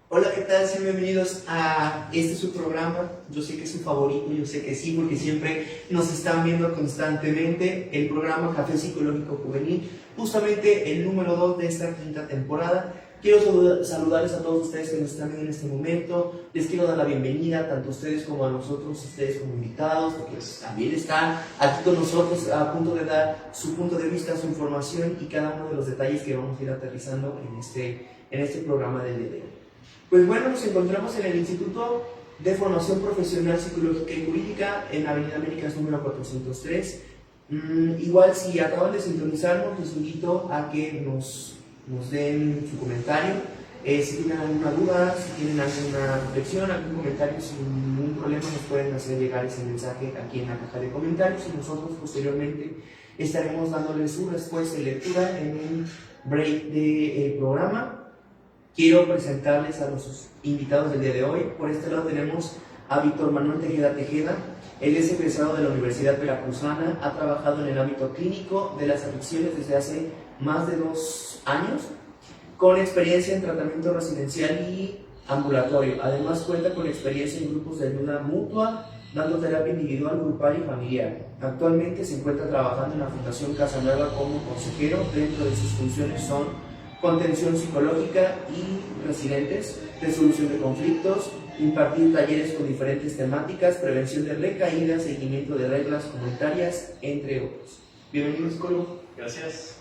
Hola, ¿qué tal? Sean bienvenidos a su programa. Yo sé que es su favorito, yo sé que sí, porque siempre nos están viendo constantemente. El programa Café Psicológico Juvenil, justamente el número 2 de esta quinta temporada. Quiero saludarles a todos ustedes que nos están viendo en este momento. Les quiero dar la bienvenida tanto a ustedes como a nosotros, ustedes como invitados, porque pues, también están aquí con nosotros a punto de dar su punto de vista, su información y cada uno de los detalles que vamos a ir aterrizando en este programa del día de hoy. Pues bueno, nos encontramos en el Instituto de Formación Profesional Psicológica y Jurídica en Avenida Américas número 403. Igual si acaban de sintonizarnos, les invito a que nos den su comentario. Si tienen alguna duda, si tienen alguna reflexión, algún comentario, sin ningún problema nos pueden hacer llegar ese mensaje aquí en la caja de comentarios y nosotros posteriormente estaremos dándoles su respuesta y lectura en un break del programa. Quiero presentarles a los invitados del día de hoy. Por este lado tenemos a Víctor Manuel Tejeda Tejeda. Él es egresado de la Universidad Veracruzana, ha trabajado en el ámbito clínico de las adicciones desde hace más de 2 años, con experiencia en tratamiento residencial y ambulatorio. Además cuenta con experiencia en grupos de ayuda mutua, dando terapia individual, grupal y familiar. Actualmente se encuentra trabajando en la Fundación Casa Nueva como consejero. Dentro de sus funciones son contención psicológica y residentes, resolución de conflictos, impartir talleres con diferentes temáticas, prevención de recaídas, seguimiento de reglas comunitarias, entre otros. Bienvenido, psicólogo. Gracias.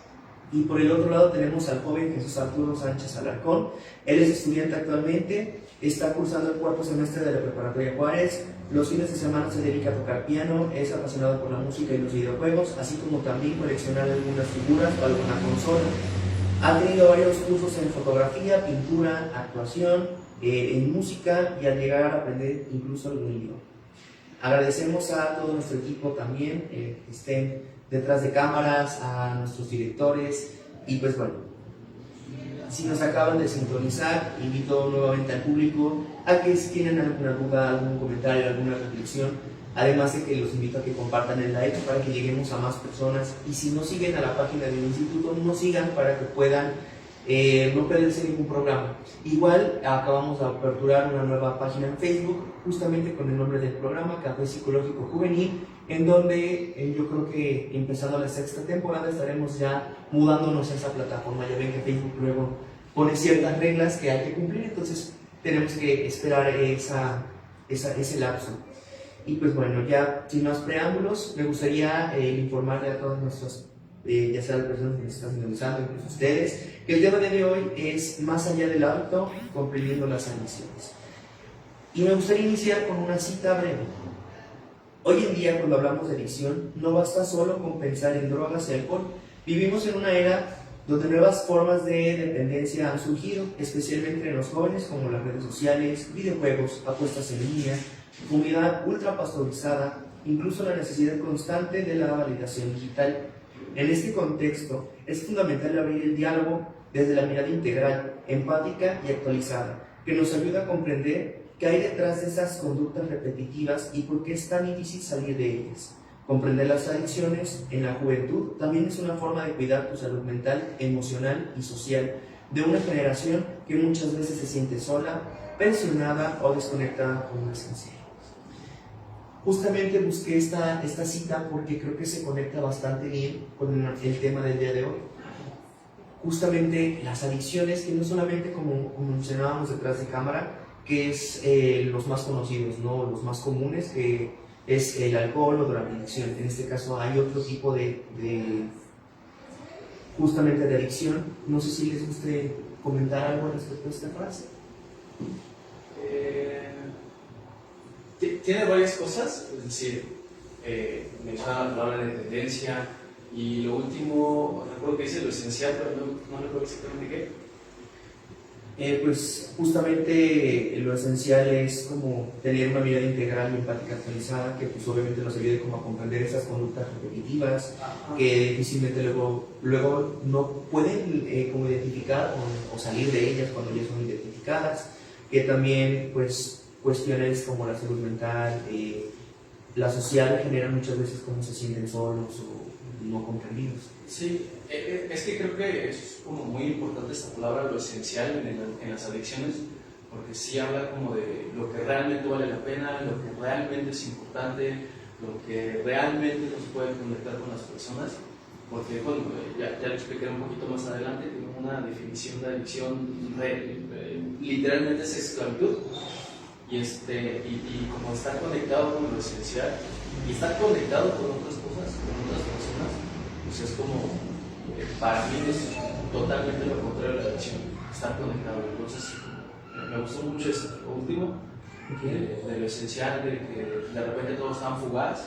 Y por el otro lado tenemos al joven Jesús Arturo Sánchez Alarcón. Él es estudiante actualmente, está cursando el 4º semestre de la Preparatoria Juárez. Los fines de semana se dedica a tocar piano, es apasionado por la música y los videojuegos, así como también coleccionar algunas figuras o alguna consola. Ha tenido varios cursos en fotografía, pintura, actuación, en música y al llegar a aprender incluso algún idioma. Agradecemos a todo nuestro equipo también que estén detrás de cámaras, a nuestros directores y pues bueno, si nos acaban de sintonizar, invito nuevamente al público a que si tienen alguna duda, algún comentario, alguna reflexión, además de que los invito a que compartan el like para que lleguemos a más personas y si no siguen a la página del instituto, nos sigan para que puedan no perderse ningún programa. Igual acabamos de aperturar una nueva página en Facebook justamente con el nombre del programa Café Psicológico Juvenil, en donde yo creo que empezando la 6ª temporada estaremos ya mudándonos a esa plataforma. Ya ven que Facebook luego pone ciertas reglas que hay que cumplir, entonces tenemos que esperar ese lapso. Y pues bueno, ya sin más preámbulos, me gustaría informarle a todas nuestras, ya sea las personas que nos están sintonizando, incluso ustedes, que el tema de hoy es más allá del hábito, comprendiendo las adicciones. Y me gustaría iniciar con una cita breve. Hoy en día, cuando hablamos de adicción, no basta solo con pensar en drogas y alcohol. Vivimos en una era donde nuevas formas de dependencia han surgido, especialmente en los jóvenes, como las redes sociales, videojuegos, apuestas en línea, comida ultrapasteurizada, incluso la necesidad constante de la validación digital. En este contexto, es fundamental abrir el diálogo desde la mirada integral, empática y actualizada, que nos ayuda a comprender qué hay detrás de esas conductas repetitivas y por qué es tan difícil salir de ellas. Comprender las adicciones en la juventud también es una forma de cuidar tu salud mental, emocional y social de una generación que muchas veces se siente sola, pensionada o desconectada con lo esencial. Justamente busqué esta cita porque creo que se conecta bastante bien con el tema del día de hoy. Justamente las adicciones, que no solamente como mencionábamos detrás de cámara, que es los más conocidos, ¿no? Los más comunes, que es el alcohol o drogadicción. En este caso hay otro tipo justamente de adicción. No sé si les guste comentar algo respecto a esta frase. Tiene varias cosas, es decir, menciona la palabra dependencia y lo último, recuerdo que dice lo esencial, pero no recuerdo exactamente qué. Pues justamente lo esencial es como tener una mirada integral y empática actualizada que pues obviamente nos ayude como a comprender esas conductas repetitivas. Ajá. Que difícilmente luego no pueden como identificar o salir de ellas cuando ya son identificadas, que también pues cuestiones como la salud mental, la social generan muchas veces como se sienten solos o no comprendidos. Sí, es que creo que es como muy importante esta palabra, lo esencial en las adicciones, porque sí habla como de lo que realmente vale la pena, lo que realmente es importante, lo que realmente nos puede conectar con las personas, porque bueno, ya lo explicaré un poquito más adelante, tiene una definición de adicción, literalmente es esclavitud, y como está conectado con lo esencial, y está conectado con otras cosas, con otras personas, pues es como, para mí es totalmente lo contrario de la adicción, estar conectado. Entonces me gustó mucho lo último, de lo esencial, de que de repente todo es tan fugaz,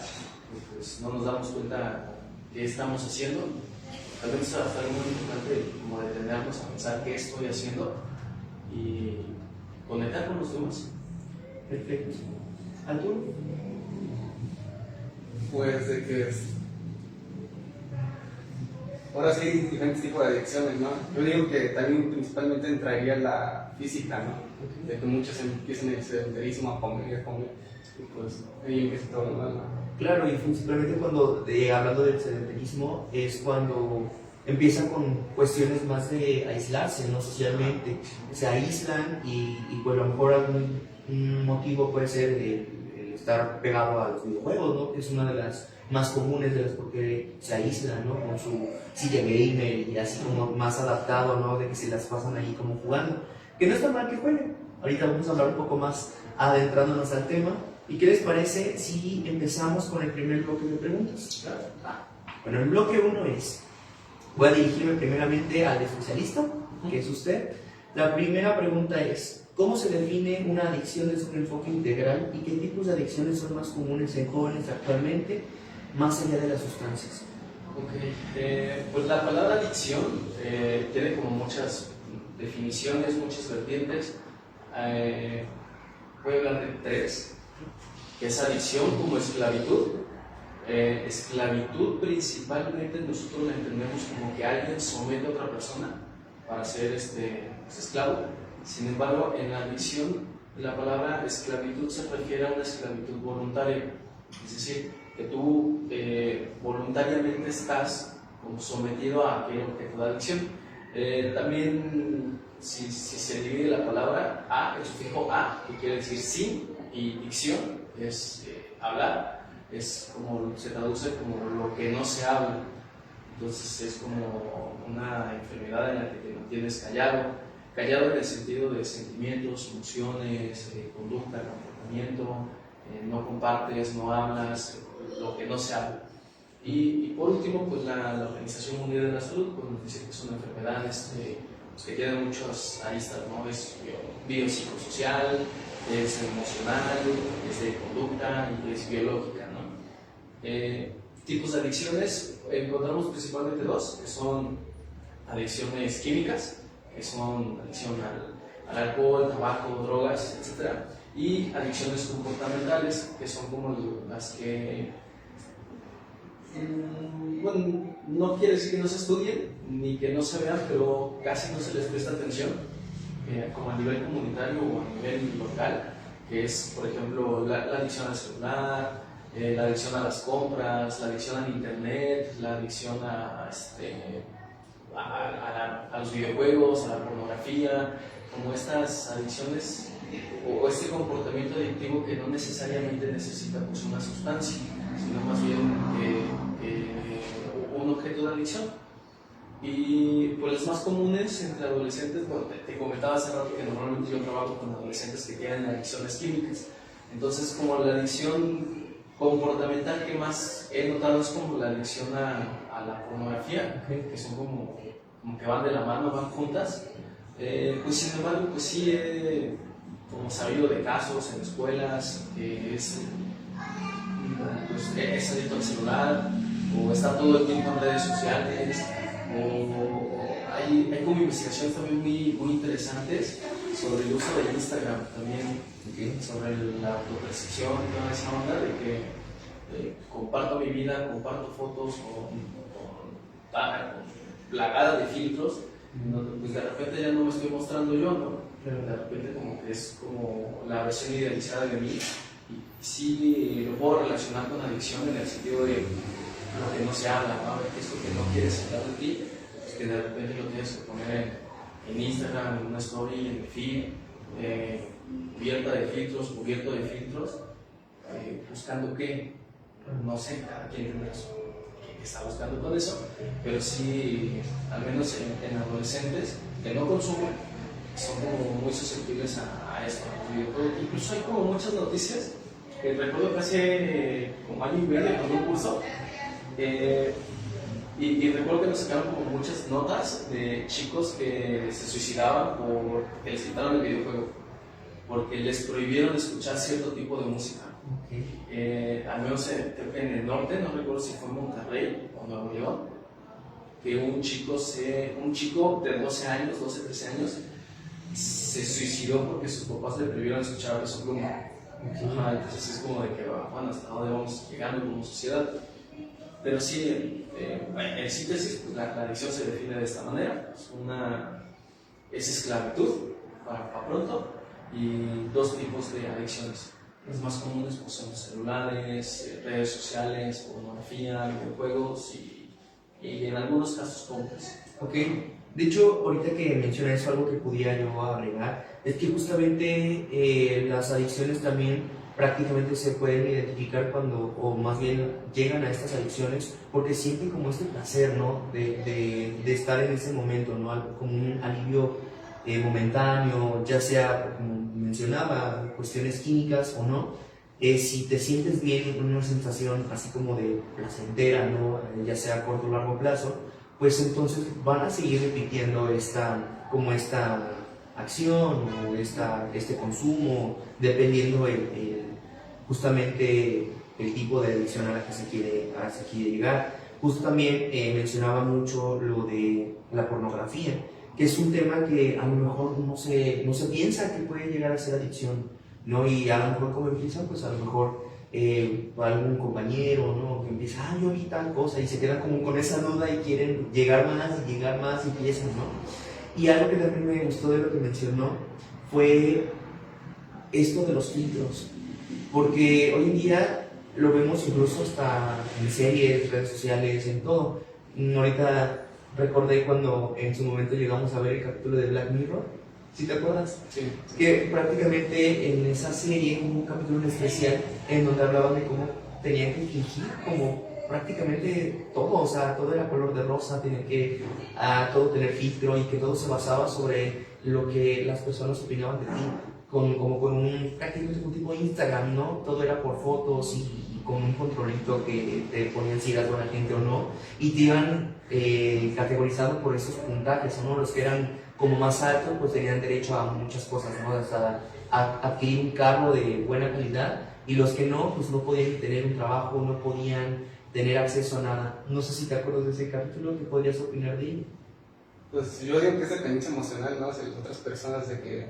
pues no nos damos cuenta qué estamos haciendo. Tal vez va a estar muy importante como detenernos a pensar qué estoy haciendo y conectar con los demás. Perfecto. ¿Arturo? Pues de que ahora sí hay diferentes tipos de adicciones, ¿no? Yo digo que también principalmente entraría la física, ¿no? De que muchos empiezan el sedentarismo a comer, y pues ahí empieza todo lo mal, ¿no? Claro, y principalmente cuando, hablando del sedentarismo, es cuando empiezan con cuestiones más de aislarse, ¿no? Socialmente. Se aíslan y pues a lo mejor un motivo puede ser el estar pegado a los videojuegos, ¿no? Que es una de las más comunes de las porque se aíslan, ¿no? Con su silla gamer y así como más adaptado, ¿no? De que se las pasan ahí como jugando. Que no está mal que jueguen. Ahorita vamos a hablar un poco más adentrándonos al tema. ¿Y qué les parece si empezamos con el primer bloque de preguntas? Bueno, el bloque 1 es, voy a dirigirme primeramente al especialista, que es usted. La primera pregunta es, ¿cómo se define una adicción desde un enfoque integral y qué tipos de adicciones son más comunes en jóvenes actualmente, más allá de las sustancias? Ok, pues la palabra adicción tiene como muchas definiciones, muchas vertientes. Voy a hablar de 3, que es adicción como esclavitud. Esclavitud principalmente nosotros la entendemos como que alguien somete a otra persona para ser esclavo. Sin embargo, en la adicción la palabra esclavitud se refiere a una esclavitud voluntaria, es decir, que tú voluntariamente estás como sometido a aquel objeto de adicción. También si se divide la palabra a, el sufijo a, que quiere decir sin, y dicción, que es hablar, es como se traduce como lo que no se habla. Entonces es como una enfermedad en la que te mantienes callado en el sentido de sentimientos, emociones, conducta, comportamiento, no compartes, no hablas, lo que no se habla. Y por último, pues la Organización Mundial de la Salud pues, nos dice que es una enfermedad pues, que tiene muchas aristas, ¿no? Es biopsicosocial, es emocional, es de conducta y es biológica, ¿no? Tipos de adicciones encontramos principalmente 2, que son adicciones químicas, que son adicción al alcohol, tabaco, drogas, etc. Y adicciones comportamentales, que son como las que, bueno, no quiere decir que no se estudien ni que no se vean, pero casi no se les presta atención, como a nivel comunitario o a nivel local, que es, por ejemplo, la adicción al celular, la adicción a las compras, la adicción al internet, la adicción a los videojuegos, a la pornografía, como estas adicciones o este comportamiento adictivo que no necesariamente necesita pues, una sustancia, sino más bien un objeto de adicción. Y pues las más comunes entre adolescentes, bueno, te comentaba hace rato que normalmente yo trabajo con adolescentes que tienen adicciones químicas. Entonces, como la adicción comportamental que más he notado es como la adicción a la pornografía, que son como que van de la mano, van juntas. Pues sin embargo, pues sí he como sabido de casos en escuelas que es adicto al celular, o está todo el tiempo en redes sociales, o hay como investigaciones también muy interesantes sobre el uso de Instagram también, sobre la autopercepción y toda esa onda de que comparto mi vida, comparto fotos plagada de filtros, donde pues de repente ya no me estoy mostrando yo, ¿no? De repente como que es como la versión idealizada de mí, y sí lo puedo relacionar con adicción en el sentido de lo que no se habla, ¿no? Que es lo que no quieres hablar de ti, pues que de repente lo tienes que poner en Instagram, en una story, en el feed, cubierta de filtros, cubierto de filtros, buscando qué, no sé, cada quien tendrá su que está buscando con eso, pero sí, al menos en adolescentes que no consumen, son como muy susceptibles a esto, a los videojuegos. Incluso hay como muchas noticias, recuerdo que hace como año y medio con un curso, y recuerdo que nos sacaron como muchas notas de chicos que se suicidaban porque les quitaron el videojuego, porque les prohibieron escuchar cierto tipo de música. Okay. Al menos creo que en el norte, no recuerdo si fue en Monterrey o Nuevo León, que un chico de 12 años, 12, 13 años, se suicidó porque sus papás le prohibieron escuchar Peso Pluma. Ajá, entonces es como de que, bueno, hasta dónde vamos llegando como sociedad. Pero sí, en síntesis, pues la adicción se define de esta manera. Es esclavitud, para pronto, y dos tipos de adicciones. Los más comunes pues, son los celulares, redes sociales, pornografía, videojuegos y en algunos casos compras. Ok, de hecho, ahorita que mencionas eso, algo que pudiera yo agregar, es que justamente las adicciones también prácticamente se pueden identificar cuando, o más bien llegan a estas adicciones, porque sienten como este placer, ¿no? De estar en ese momento, ¿no? Algo como un alivio momentáneo, ya sea, como mencionaba, cuestiones químicas o no. Si te sientes bien, una sensación así como de placentera, ¿no? Ya sea a corto o largo plazo, pues entonces van a seguir repitiendo esta acción o este consumo, dependiendo justamente el tipo de adicción a la que se quiere llegar. Justo también mencionaba mucho lo de la pornografía, que es un tema que a lo mejor no se piensa que puede llegar a ser adicción, ¿no? Y a lo mejor como empiezan, pues a lo mejor algún compañero, ¿no? Que empieza, yo vi tal cosa, y se quedan como con esa duda y quieren llegar más y empiezan, ¿no? Y algo que también me gustó de lo que mencionó fue esto de los filtros, porque hoy en día lo vemos incluso hasta en series, redes sociales, en todo. Ahorita recordé cuando en su momento llegamos a ver el capítulo de Black Mirror, ¿sí te acuerdas? Sí. Que prácticamente en esa serie hubo un capítulo en especial en donde hablaban de cómo tenían que fingir como prácticamente todo, o sea, todo era color de rosa, tenían que todo tener filtro y que todo se basaba sobre lo que las personas opinaban de ti, como con prácticamente un tipo de Instagram, ¿no? Todo era por fotos y con un controlito que te ponían si eras buena gente o no, y te iban categorizando por esos puntajes, ¿no? Los que eran como más altos, pues tenían derecho a muchas cosas, ¿no? Hasta a adquirir un carro de buena calidad, y los que no, pues no podían tener un trabajo, no podían tener acceso a nada. No sé si te acuerdas de ese capítulo, ¿qué podrías opinar de ello? Pues yo digo que es dependencia emocional, ¿no? Hacia las otras personas, de que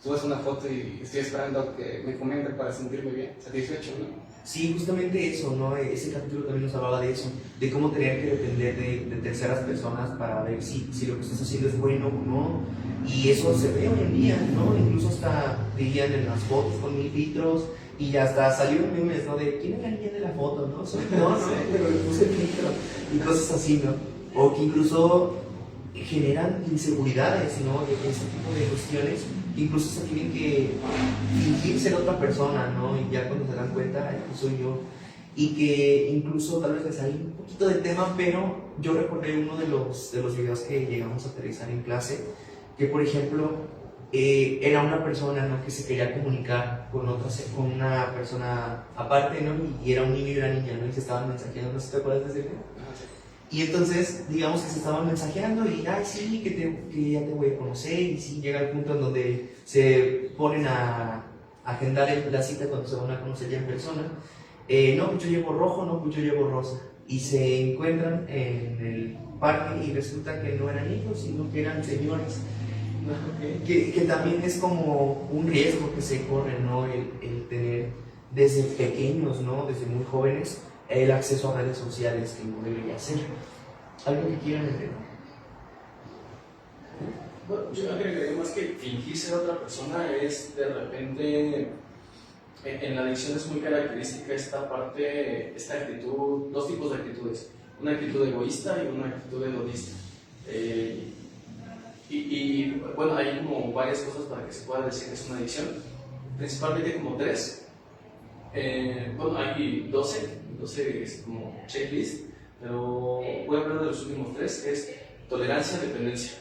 subes una foto y estoy esperando que me comenten para sentirme bien, satisfecho, ¿no? Sí, justamente eso, ¿no? Ese capítulo también nos hablaba de eso, de cómo tener que depender de terceras personas para ver si lo que estás haciendo es bueno o no. Y eso se ve hoy en día, ¿no? Incluso hasta dirían en las fotos con 1000 filtros, y hasta salieron memes, ¿no? De ¿quién es la niña de la foto? No, soy no, pero le puse el filtro y cosas así, ¿no? O que incluso generan inseguridades, ¿no? De ese tipo de cuestiones, incluso se tienen que fingir ser otra persona, ¿no? Y ya cuando se dan cuenta, ay, pues soy yo. Y que incluso tal vez les salí un poquito de tema, pero yo recordé uno de los videos que llegamos a aterrizar en clase, que por ejemplo era una persona, ¿no? Que se quería comunicar con una persona aparte, ¿no? Y era un niño y una niña, ¿no? Y se estaban mensajeando, no sé si te acuerdas de ese video. Y entonces, digamos que se estaban mensajeando y, ay, sí, que ya te voy a conocer, y sí, llega el punto en donde se ponen a agendar la cita cuando se van a conocer ya en persona. No, pues yo llevo rojo, no, pues yo llevo rosa. Y se encuentran en el parque y resulta que no eran hijos, sino que eran señores. Que también es como un riesgo que se corre, ¿no? El tener desde pequeños, ¿no? Desde muy jóvenes, el acceso a redes sociales, que no debería ser. ¿Algo que quieran agregar? Bueno, yo agregaría más que fingir ser otra persona es de repente, en la adicción es muy característica esta actitud, dos tipos de actitudes, una actitud egoísta y una actitud egoísta. Y bueno, hay como varias cosas para que se pueda decir que es una adicción, principalmente como 3. Bueno, hay 12 es como checklist, pero voy a hablar de los últimos 3, que es tolerancia, dependencia.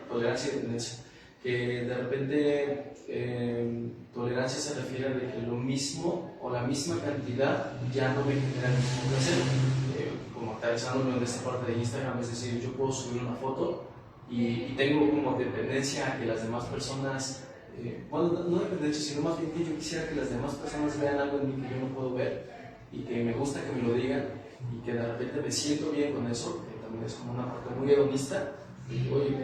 Tolerancia y dependencia. Que de repente tolerancia se refiere a de que lo mismo o la misma cantidad ya no me genera el mismo placer. Como aterrizándolo en esta parte de Instagram, es decir, yo puedo subir una foto y tengo como dependencia a que las demás personas, bueno, no dependencia, sino más bien que yo quisiera que las demás personas vean algo en mí que yo no puedo ver y que me gusta que me lo digan y que de repente me siento bien con eso, que también es como una parte muy hedonista. Y oye,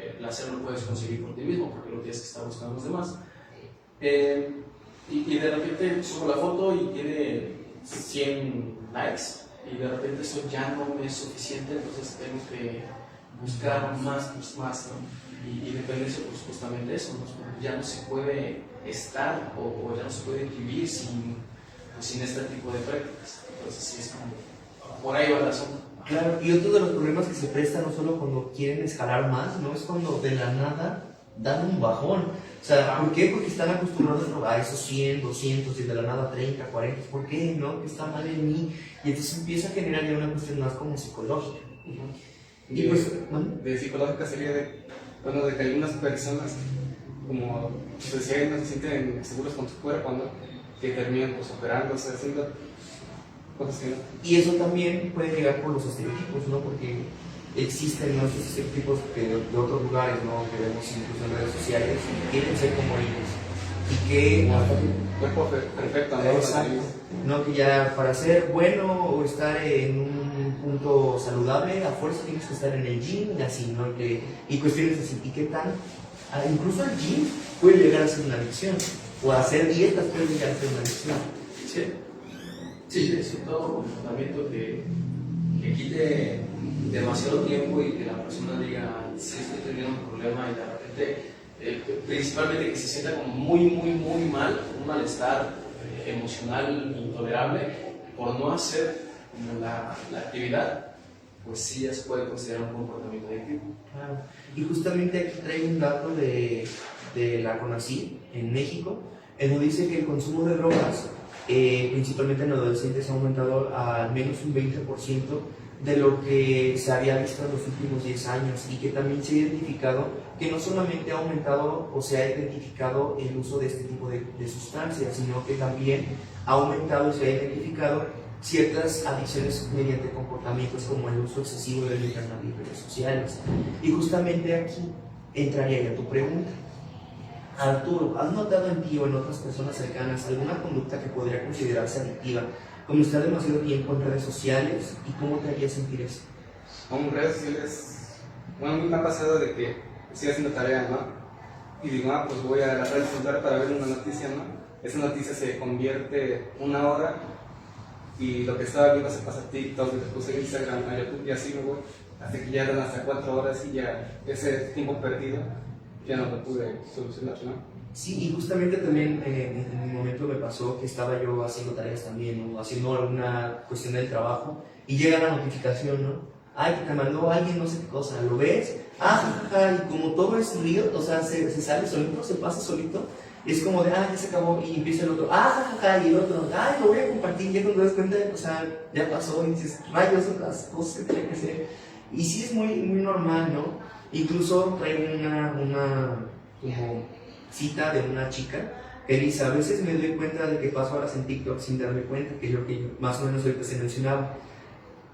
el placer lo puedes conseguir por ti mismo porque lo tienes que estar buscando los demás. Y de repente subo la foto y tiene 100 likes y de repente eso ya no me es suficiente, entonces tengo que buscar más, ¿no? Y depende de eso, pues justamente eso, ¿no? Ya no se puede estar o ya no se puede vivir sin este tipo de prácticas. Entonces sí es como, por ahí va el asunto. Claro, y otro de los problemas que se prestan no solo cuando quieren escalar más, ¿no? Es cuando de la nada dan un bajón. O sea, ¿por qué? Porque están acostumbrados a esos 100, 200 y de la nada 30, 40. ¿Por qué? ¿No? ¿Qué está mal en mí? Y entonces empieza a generar ya una cuestión más como psicológica. Y pues, de psicológica sería de que algunas personas, como pues, si no se sienten seguros con su cuerpo, ¿no? Que terminan pues operándose, haciendo cosas que no. Y eso también puede llegar por los estereotipos, ¿no? Porque existen estos estereotipos de otros lugares, ¿no? Que vemos incluso en redes sociales, que quieren ser como ellos. Y que... cuerpo perfecto, ¿no? Exacto. No, que ya para ser bueno o estar en un punto saludable, a fuerza tienes que estar en el gym y así, ¿no? Y cuestiones así. ¿Y qué tal? Incluso el gym puede llegar a ser una adicción. O hacer dietas puede llegar a ser una adicción. Sí, es todo comportamiento que quite demasiado tiempo y que la persona diga, sí estoy teniendo un problema y de repente, principalmente que se sienta como muy mal, un malestar emocional intolerable por no hacer como la actividad, pues sí ya se puede considerar un comportamiento adictivo. Claro. Y justamente aquí traigo un dato de la CONACYT en México, en donde dice que el consumo de drogas principalmente en adolescentes ha aumentado a al menos un 20% de lo que se había visto en los últimos 10 años y que también se ha identificado que no solamente ha aumentado o se ha identificado el uso de este tipo de sustancias, sino que también ha aumentado y se ha identificado ciertas adicciones mediante comportamientos como el uso excesivo del internet y redes sociales. Y justamente aquí entraría ya tu pregunta. Arturo, ¿has notado en ti o en otras personas cercanas alguna conducta que podría considerarse adictiva, como estar demasiado tiempo en redes sociales, y cómo te haría sentir eso? En redes sociales, bueno, a mí me ha pasado de que estoy haciendo tarea, ¿no? Y digo, pues voy a agarrar el celular para ver una noticia, ¿no? Esa noticia se convierte una hora y lo que estaba viendo se pasa a TikTok, después en Instagram, a YouTube y así me voy, hasta que ya eran hasta 4 horas y ya ese tiempo perdido ya no lo pude solucionar, ¿no? Sí, y justamente también en un momento me pasó que estaba yo haciendo tareas también, o haciendo alguna cuestión del trabajo, y llega la notificación, ¿no? Ay, que te mandó alguien no sé qué cosa, ¿lo ves? Y como todo es río, o sea, se sale solito, se pasa solito, es como de, ya se acabó, y empieza el otro, y el otro, lo voy a compartir, ya cuando te das cuenta, o sea, ya pasó, y dices, rayos, son las cosas que tienen que ser. Y sí es muy, muy normal, ¿no? Incluso traigo una como cita de una chica que dice, a veces me doy cuenta de que paso horas en TikTok sin darme cuenta, que es lo que más o menos ahorita se mencionaba.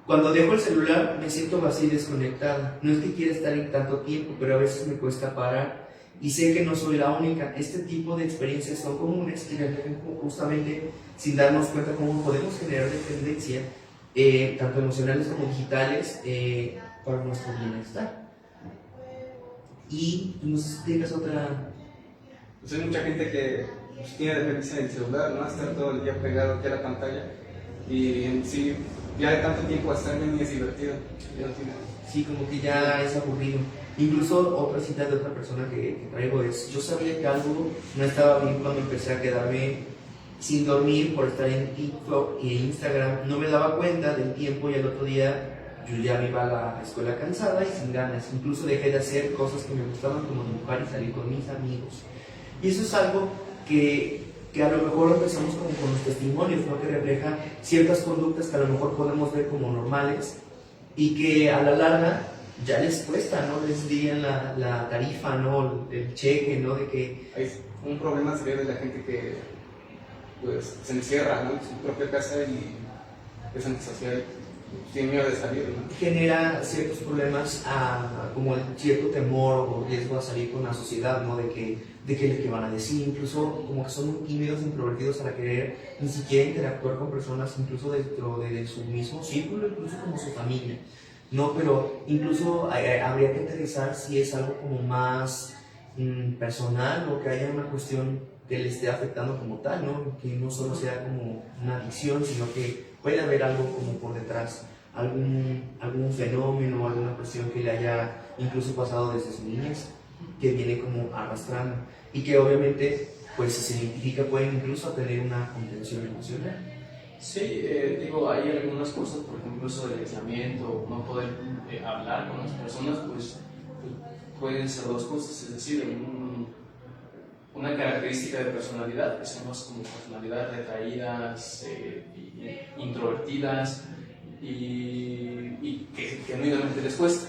Cuando dejo el celular me siento vacía y desconectada. No es que quiera estar en tanto tiempo, pero a veces me cuesta parar y sé que no soy la única. Este tipo de experiencias son comunes y justamente sin darnos cuenta cómo podemos generar dependencia, tanto emocionales como digitales, para nuestro bienestar. Y no sé si tienes otra... Pues hay mucha gente que tiene dependencia del celular, ¿no? Estar todo el día pegado aquí a la pantalla y en sí, ya de tanto tiempo estar en es divertido. Ya no tiene... Sí, como que ya es aburrido. Incluso otra cita de otra persona que traigo es, yo sabía que algo no estaba bien cuando empecé a quedarme sin dormir por estar en TikTok y Instagram. No me daba cuenta del tiempo y al otro día yo ya me iba a la escuela cansada y sin ganas. Incluso dejé de hacer cosas que me gustaban, como dibujar y salir con mis amigos. Y eso es algo que a lo mejor empezamos como con los testimonios, ¿no? Que reflejan ciertas conductas que a lo mejor podemos ver como normales y que a la larga ya les cuesta, ¿no? Les digan la tarifa, ¿no? El cheque, ¿no? De que... Hay un problema serio de la gente que pues se encierra, ¿no? En su propia casa y es antisocial, tiene miedo de salir, ¿no? Genera ciertos problemas, como el cierto temor o riesgo a salir con la sociedad, ¿no? De que van a decir, incluso como que son muy tímidos, introvertidos a la querer ni siquiera interactuar con personas, incluso dentro de su mismo círculo, incluso como su familia, ¿no? Pero incluso habría que aterrizar si es algo como más personal o que haya una cuestión que le esté afectando como tal, ¿no? Que no solo sea como una adicción, sino que puede haber algo como por detrás, algún fenómeno, alguna cuestión que le haya incluso pasado desde su niñez, que viene como arrastrando y que obviamente, pues si se identifica, pueden incluso tener una contención emocional. Sí, digo, hay algunas cosas, por ejemplo, eso del aislamiento, no poder hablar con las personas, pues pueden ser dos cosas, es decir, una característica de personalidad, que son más como personalidades retraídas, introvertidas y que genuinamente les cuesta.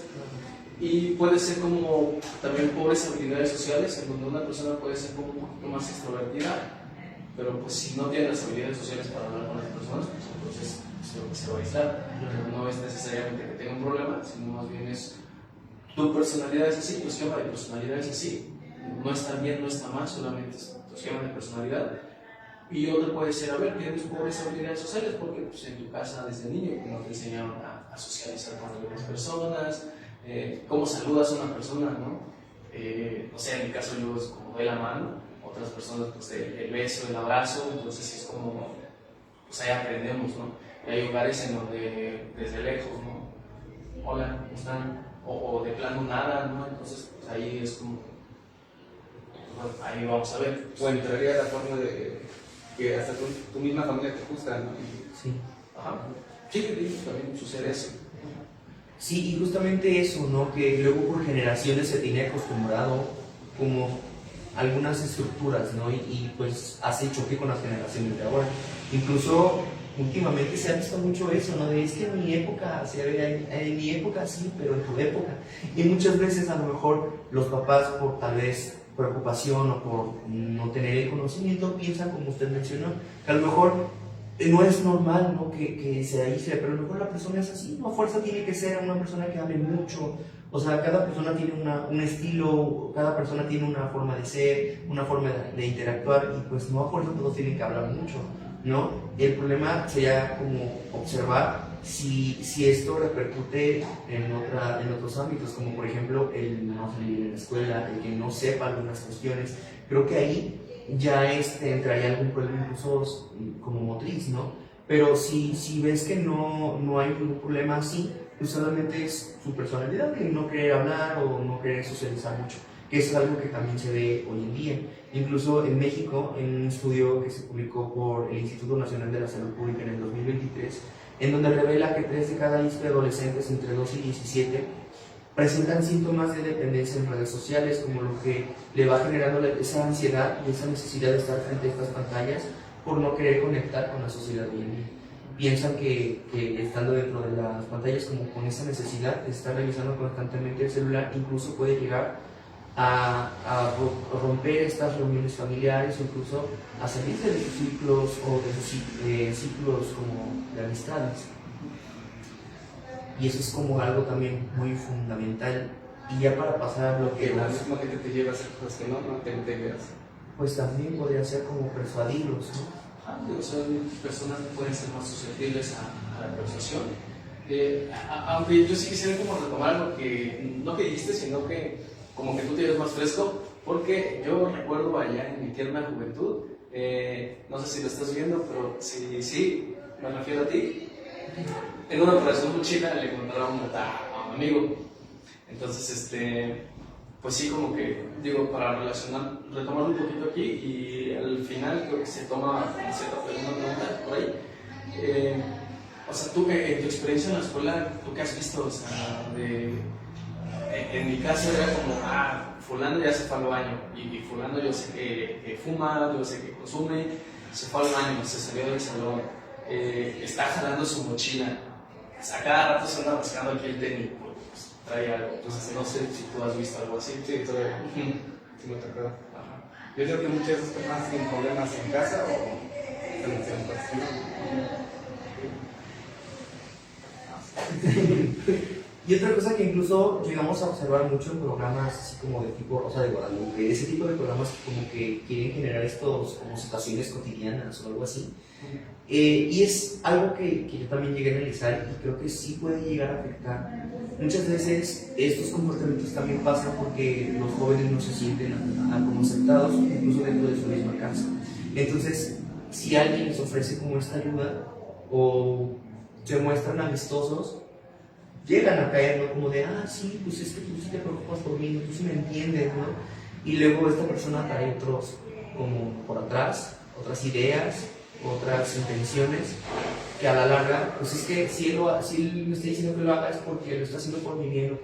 Y puede ser como también pobres habilidades sociales, en donde una persona puede ser como un poquito más extrovertida, pero pues si no tiene las habilidades sociales para hablar con las personas, pues entonces se va a aislar. Pero no es necesariamente que tenga un problema, sino más bien es tu personalidad es así, tu esquema de personalidad es así. No está bien, no está mal, solamente es tu esquema de personalidad. Y otro puede ser, a ver, tienes pobres habilidades sociales porque pues, en tu casa desde niño no te enseñaron a socializar con otras personas, cómo saludas a una persona, ¿no? No sé, en mi caso yo es como doy la mano, otras personas pues el beso, el abrazo, entonces es como, pues ahí aprendemos, ¿no? Y hay lugares en donde desde lejos, ¿no? Hola, ¿cómo están? O de plano nada, ¿no? Entonces pues ahí es como, bueno, ahí vamos a ver. O entraría la forma de que hasta tu misma familia te juzga, ¿no? Sí. Ajá. Sí, también sucede eso. Sí, y justamente eso, ¿no? Que luego por generaciones se tiene acostumbrado como algunas estructuras, ¿no? Y pues hace choque con las generaciones de ahora. Incluso últimamente se ha visto mucho eso, ¿no? De es que en mi época, en mi época sí, pero en tu época. Y muchas veces a lo mejor los papás por tal vez preocupación o por no tener el conocimiento piensan, como usted mencionó, que a lo mejor no es normal, ¿no? que se aísle, pero a lo mejor la persona es así, no a fuerza tiene que ser una persona que hable mucho, o sea, cada persona tiene un estilo, cada persona tiene una forma de ser, una forma de interactuar y pues no a fuerza todos tienen que hablar mucho, ¿no? El problema sería como observar si esto repercute en otros ámbitos, como por ejemplo el no salir en la escuela, el que no sepa algunas cuestiones. Creo que ahí ya entraría algún problema incluso como motriz, ¿no? Pero si ves que no hay ningún problema así, pues solamente es su personalidad de no querer hablar o no querer socializar mucho, que eso es algo que también se ve hoy en día. Incluso en México, en un estudio que se publicó por el Instituto Nacional de la Salud Pública en el 2023, en donde revela que 3 de cada 10 adolescentes entre 2 y 17 presentan síntomas de dependencia en redes sociales, como lo que le va generando esa ansiedad y esa necesidad de estar frente a estas pantallas por no querer conectar con la sociedad hoy en día. Piensan que estando dentro de las pantallas como con esa necesidad de estar revisando constantemente el celular, incluso puede llegar a romper estas reuniones familiares o incluso a salirse de sus ciclos o de sus ciclos como de amistades. Y eso es como algo también muy fundamental. Y ya para pasar a lo que la misma gente te lleva a hacer cosas que no te veas. Pues también podría ser como persuadirlos, ¿no? Son personas que pueden ser más susceptibles a la persuasión. Aunque yo sí quisiera como retomar algo que no que dijiste, sino que como que tú tienes más fresco, porque yo recuerdo allá en mi tierna juventud, no sé si lo estás viendo, pero sí, me refiero a ti. En una operación mochila le encontraron a un amigo. Entonces, pues sí, como que, digo, para retomar un poquito aquí, y al final creo que se toma, no sé, una pregunta por ahí. O sea, tú, en tu experiencia en la escuela, ¿tú qué has visto? O sea, en mi caso era como, fulano ya se fue al baño, y fulano yo sé que fuma, yo sé que consume, se fue al baño, se salió del salón, está jalando su mochila, o sea, cada rato se anda rascando aquí el tenis, porque pues, trae algo. Entonces, no sé si tú has visto algo así. Sí, todavía. Sí, me tocó. Yo creo que muchas de esas personas tienen problemas en casa o están haciendo cosas. Y otra cosa que incluso llegamos a observar mucho en programas así como de tipo Rosa de Guadalupe, ese tipo de programas que como que quieren generar estos como situaciones cotidianas o algo así. Y es algo que yo también llegué a analizar y creo que sí puede llegar a afectar. Muchas veces estos comportamientos también pasan porque los jóvenes no se sienten como aceptados, incluso dentro de su misma casa. Entonces, si alguien les ofrece como esta ayuda o se muestran amistosos, llegan a caer, ¿no? Como de, sí, pues es que tú sí te preocupas por mí, ¿no? Tú sí me entiendes, ¿no? Y luego esta persona trae otros, como por atrás, otras ideas, otras intenciones, que a la larga, pues es que si él me está diciendo que lo haga es porque lo está haciendo por mi bien o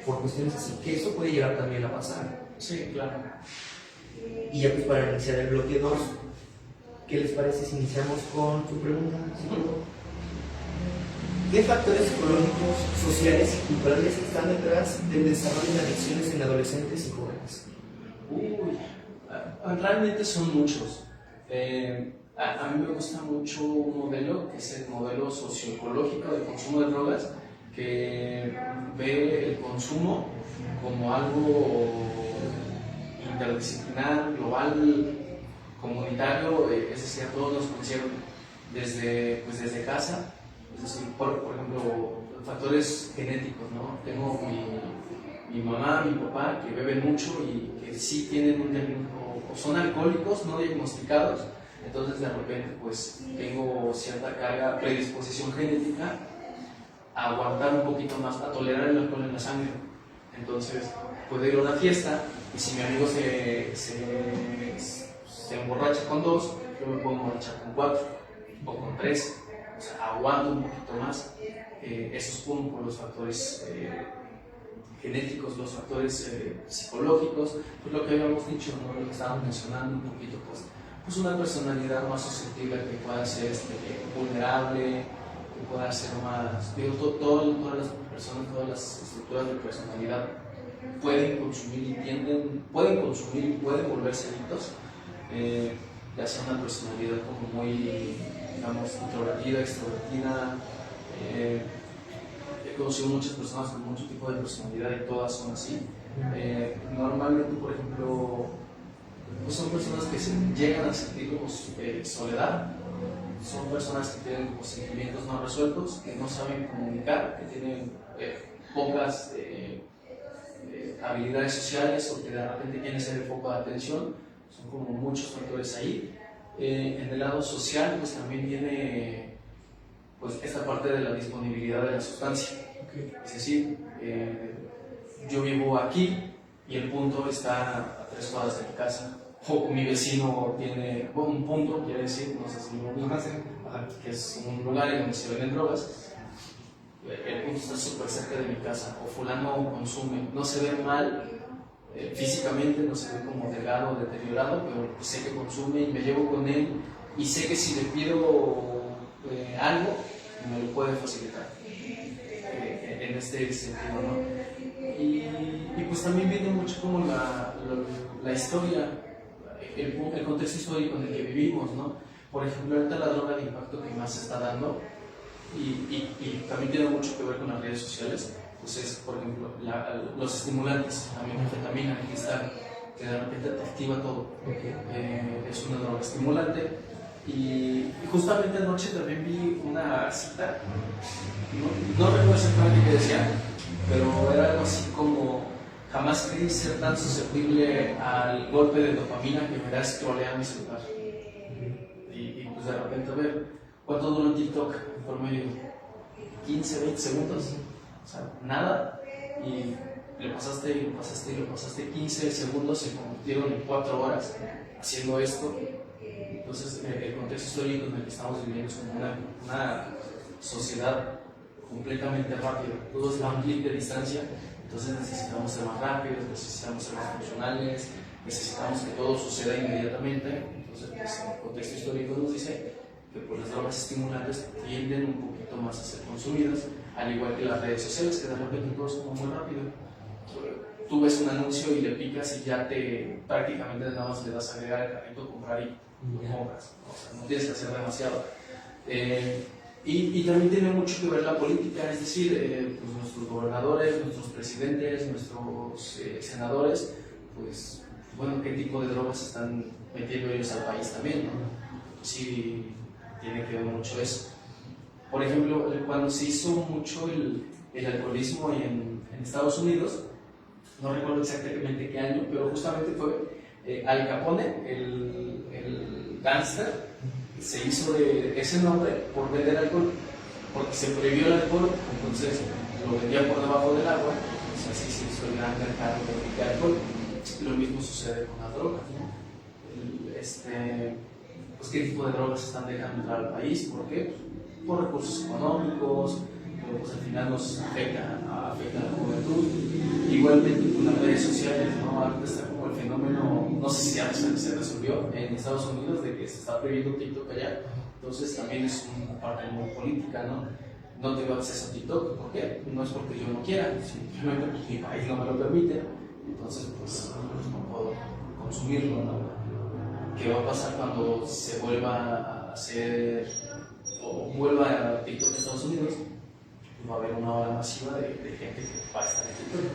por cuestiones así, que eso puede llegar también a pasar. Sí, claro. Y ya pues para iniciar el bloque 2, ¿qué les parece si iniciamos con tu pregunta, psicólogo? ¿Qué factores psicológicos, sociales y culturales están detrás del desarrollo de adicciones en adolescentes y jóvenes? Realmente son muchos. A mí me gusta mucho un modelo que es el modelo socioecológico de consumo de drogas, que ve el consumo como algo interdisciplinar, global, comunitario, es decir, a todos nos concierne desde casa. Es decir, por ejemplo, factores genéticos, ¿no? Tengo mi mamá, mi papá que beben mucho y que sí tienen o son alcohólicos no diagnosticados, entonces de repente pues tengo cierta carga, predisposición genética a aguantar un poquito más, a tolerar el alcohol en la sangre. Entonces puedo ir a una fiesta y si mi amigo se emborracha con 2, yo me puedo emborrachar con 4 o con 3. O sea, aguanto un poquito más. Eso es uno por los factores genéticos, los factores psicológicos, pues lo que habíamos dicho, ¿no? Lo que estábamos mencionando un poquito, pues una personalidad más susceptible que pueda ser vulnerable, que pueda ser más, digo, todas las personas, todas las estructuras de personalidad pueden consumir y pueden volverse adictos, ya sea una personalidad como muy, digamos, introvertida, extrovertida. He conocido muchas personas con mucho tipo de personalidad y todas son así. Normalmente, por ejemplo, pues son personas que llegan a sentir como soledad, son personas que tienen como sentimientos no resueltos, que no saben comunicar, que tienen pocas habilidades sociales o que de repente quieren ser el foco de atención. Son como muchos factores ahí. En el lado social, pues también viene pues esta parte de la disponibilidad de la sustancia. Okay. Es decir, yo vivo aquí y el punto está a 3 cuadras de mi casa, o mi vecino tiene un punto, quiere decir, no sé si lo mismo, que es un lugar en donde se venden drogas. El punto está súper cerca de mi casa, o fulano consume, no se ve mal físicamente, no se ve como delgado o deteriorado, pero pues sé que consume y me llevo con él y sé que si le pido algo, me lo puede facilitar en este sentido, ¿no? Y pues también viene mucho como la historia, el contexto histórico en el que vivimos, ¿no? Por ejemplo, ahorita la droga de impacto que más se está dando y también tiene mucho que ver con las redes sociales, pues es, por ejemplo, los estimulantes, la metanfetamina, el cristal, que de repente te activa todo. Okay. Es una droga estimulante. Y justamente anoche también vi una cita, no recuerdo exactamente qué decía, pero era algo así como: jamás creí ser tan susceptible al golpe de dopamina que me da scrollear mi celular. Y pues de repente, a ver, ¿cuánto dura un TikTok en promedio? 15, 20 segundos, o sea, nada, y lo pasaste 15 segundos, se convirtieron en 4 horas haciendo esto. Entonces, el contexto histórico en el que estamos viviendo es como una sociedad completamente rápida, todo está a un clic de distancia, entonces necesitamos ser más rápidos, necesitamos ser más funcionales, necesitamos que todo suceda inmediatamente. Entonces, pues, el contexto histórico nos dice que pues, las drogas estimulantes tienden un poquito más a ser consumidas, al igual que las redes sociales, que de repente todo es como muy rápido. Tú ves un anuncio y le picas y ya prácticamente nada más le das a agregar el carrito, comprar y lo compras. O sea, no tienes que hacer demasiado. Y también tiene mucho que ver la política, es decir, pues nuestros gobernadores, nuestros presidentes, nuestros senadores, pues bueno, qué tipo de drogas están metiendo ellos al país también, ¿no? Sí, tiene que ver mucho eso. Por ejemplo, cuando se hizo mucho el alcoholismo en Estados Unidos, no recuerdo exactamente qué año, pero justamente fue Al Capone, el gángster, se hizo de ese nombre por vender alcohol, porque se prohibió el alcohol, entonces lo vendía por debajo del agua, pues así se hizo el gran mercado de alcohol. Lo mismo sucede con las drogas, ¿no? Pues qué tipo de drogas están dejando entrar al país, ¿por qué? Por recursos económicos, pero pues al final nos afecta a la juventud. Igualmente con las redes sociales, ¿no? Ahorita está como el fenómeno, no sé si ya se resolvió en Estados Unidos, de que se está prohibiendo TikTok allá, entonces también es una parte muy política, ¿no? No tengo acceso a TikTok, ¿por qué? No es porque yo no quiera, simplemente porque mi país no me lo permite, entonces pues no puedo consumirlo, ¿no? ¿Qué va a pasar cuando se vuelva a hacer o vuelva a TikTok en Estados Unidos? Va a haber una ola masiva de gente que va a estar en TikTok.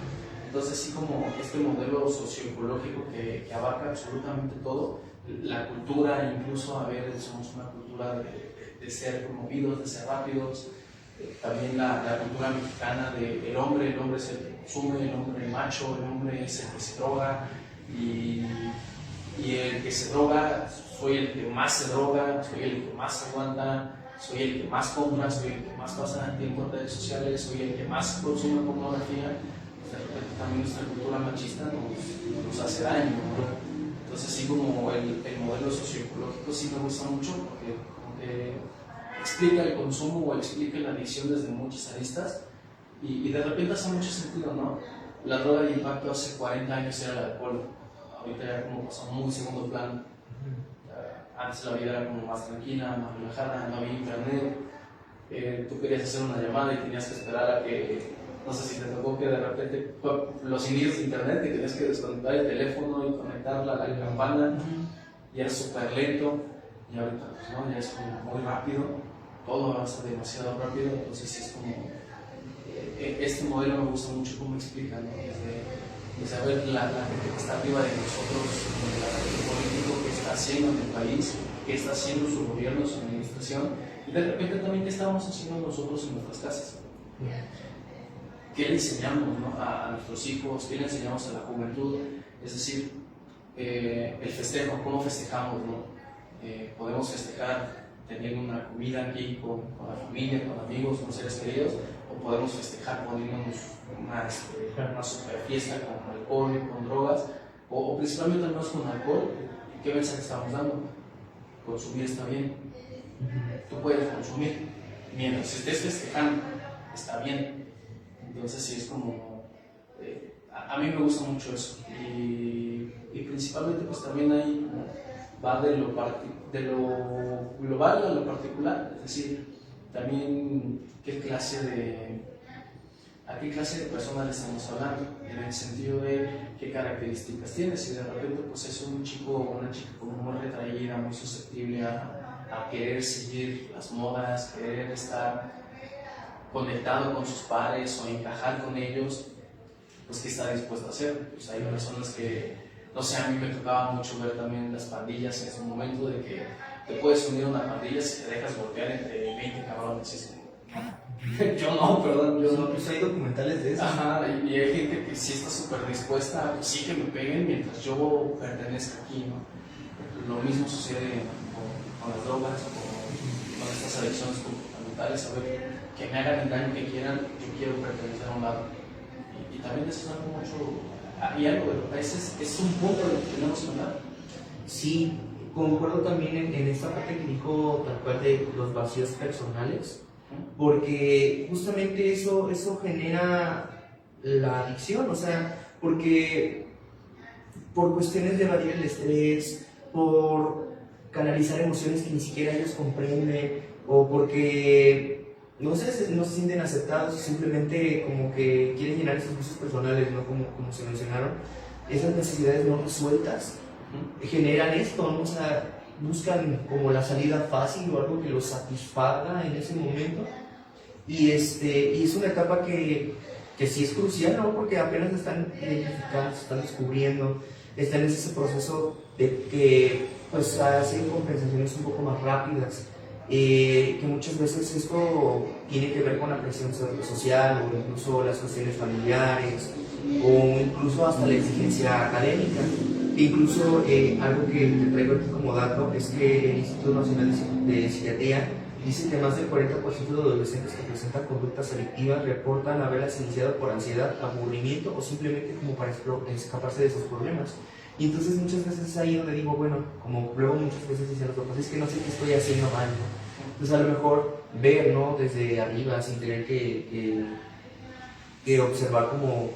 Entonces, así como este modelo socioecológico que abarca absolutamente todo, la cultura, incluso, a ver, somos una cultura de ser movidos, de ser rápidos, también la cultura mexicana del hombre, el hombre es el que consume, el hombre macho, el hombre es el que se droga, y el que se droga, soy el que más se droga, soy el que más aguanta, soy el que más compra, soy el que más pasa tiempo en redes sociales, soy el que más consume pornografía. De repente también nuestra cultura machista nos hace daño, ¿no? Entonces, así como el modelo socioecológico sí me gusta mucho porque como que explica el consumo o explica la adicción desde muchas aristas y de repente hace mucho sentido, ¿no? La droga de impacto hace 40 años era el alcohol, ahorita ya como pasó muy segundo plano. Antes la vida era como más tranquila, más relajada, no había internet, tú querías hacer una llamada y tenías que esperar a que, no sé si te tocó que de repente los inicios de internet, que tenías que desconectar el teléfono y conectarla a la campana, y era súper lento, y ahorita pues, ¿no? Ya es como muy rápido, todo avanza demasiado rápido, entonces sí es como, este modelo me gusta mucho cómo explica, ¿no? De saber la gente que está arriba de nosotros, el aspecto político que está haciendo en el país, qué está haciendo su gobierno, su administración, y de repente también qué estamos haciendo nosotros en nuestras casas. ¿Qué le enseñamos, ¿no? a nuestros hijos? ¿Qué le enseñamos a la juventud? Es decir, el festejo, ¿cómo festejamos, ¿no? Podemos festejar teniendo una comida aquí con la familia, con amigos, con seres queridos, o podemos festejar poniéndonos una super fiesta con alcohol, con drogas, o principalmente al menos con alcohol. ¿Qué mensaje estamos dando? Consumir está bien, tú puedes consumir, mientras estés festejando, está bien. Entonces sí es como, a mí me gusta mucho eso, y principalmente pues también ahí va de lo global a lo particular, es decir, también a qué clase de persona le estamos hablando, en el sentido de qué características tiene. Si de repente pues es un chico o una chica como muy retraída, muy susceptible a querer seguir las modas, querer estar conectado con sus pares o encajar con ellos, pues ¿qué está dispuesto a hacer? Pues hay personas que, no sé, a mí me tocaba mucho ver también las pandillas en ese momento, de que te puedes unir a una pandilla si te dejas golpear entre 20 cabrones. Yo no, perdón, yo no. Pues hay documentales de eso. Ajá, y hay gente que sí está súper dispuesta, pues sí que me peguen mientras yo pertenezca aquí, ¿no? Lo mismo sucede con las drogas, con estas adicciones comportamentales, a ver, que me hagan el daño que quieran, yo quiero pertenecer a un lado. Y también eso es algo mucho, y algo, es un punto de lo que tenemos que hablar. Sí, concuerdo también en esta parte que dijo tal cual de los vacíos personales. porque justamente eso genera la adicción, o sea, porque por cuestiones de evadir el estrés, por canalizar emociones que ni siquiera ellos comprenden, o porque no se sienten aceptados, o simplemente como que quieren llenar esos gustos personales, ¿no? Como se mencionaron, esas necesidades no resueltas generan esto, ¿no? O sea, buscan como la salida fácil o algo que los satisfaga en ese momento, y es una etapa que sí es crucial, ¿no? Porque apenas están identificando, se están descubriendo, están en ese proceso de que pues hacen compensaciones un poco más rápidas, que muchas veces esto tiene que ver con la presión social o incluso las cuestiones familiares o incluso hasta la exigencia académica. Incluso algo que te traigo aquí como dato es que el Instituto Nacional de Psiquiatría dice que más del 40% de adolescentes que presentan conductas adictivas reportan haberlas iniciado por ansiedad, aburrimiento o simplemente como para escaparse de sus problemas. Y entonces muchas veces es ahí donde digo, bueno, como luego muchas veces dicen los papás, es que no sé qué estoy haciendo mal, ¿no? Entonces a lo mejor ver, ¿no? Desde arriba, sin tener que observar como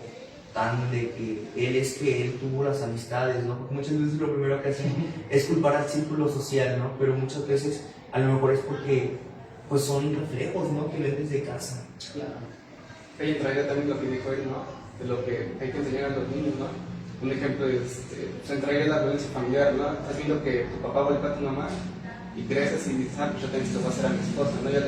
tan de que él tuvo las amistades, ¿no? Porque muchas veces lo primero que hacen es culpar al círculo social, ¿no? Pero muchas veces a lo mejor es porque pues son reflejos, ¿no? Que ven desde casa. Claro. Ahí entraría también lo que dijo él, ¿no? De lo que hay que enseñar a los niños, ¿no? Un ejemplo es, pues entraría la violencia familiar, ¿no? Estás viendo que tu papá golpea a tu mamá y creces y dices, pues yo también se lo voy a hacer a mi esposa, ¿no? Ya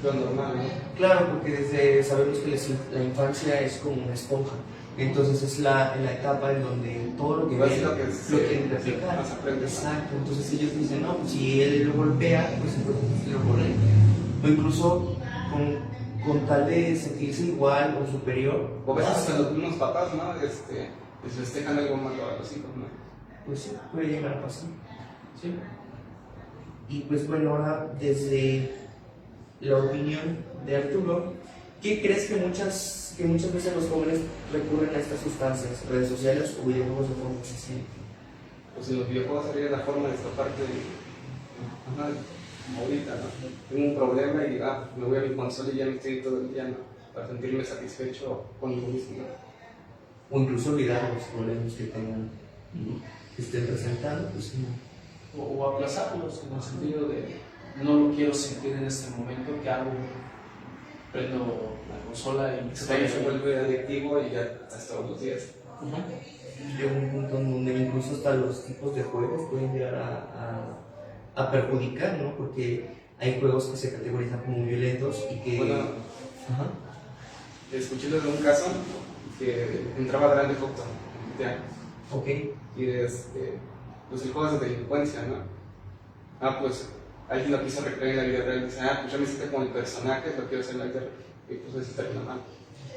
lo normal, ¿no? Claro, porque desde sabemos que la infancia es como una esponja. Entonces es la etapa en donde todo lo que ven lo quieren replicar. Exacto, entonces ellos dicen, no, pues si él lo golpea, pues entonces lo corre. O incluso con tal de sentirse igual o superior. O a veces hasta los mismos papás, ¿no? Les festejan algo malo a los hijos, ¿no? Pues sí, puede llegar a pasar. Sí. Y pues bueno, ahora desde la opinión de Arturo, ¿qué crees que muchas veces los jóvenes recurren a estas sustancias, redes sociales o videojuegos de forma excesiva? Pues en los videojuegos sería la forma de escaparte de ahorita, ¿no? Tengo un problema y me voy a mi consola y ya me estoy todo el día, ¿no? Para sentirme satisfecho conmigo mismo, ¿no? O incluso olvidar los problemas que tengan, que estén presentando, pues no. O aplazarlos en el sentido de no lo quiero sentir en este momento, ¿qué hago? Prendo la consola y se vuelve adictivo y ya hasta todos los días. Llega un punto en donde incluso hasta los tipos de juegos pueden llegar a perjudicar, ¿no? Porque hay juegos que se categorizan como violentos y que... Bueno, escuché de un caso que entraba Grand Theft Auto, Ok. y pues el juego es de delincuencia, ¿no? Pues alguien lo quiso recrear en la vida real y dice, pues yo me siento como el personaje, lo quiero hacer en la vida real, y pues eso termina mal.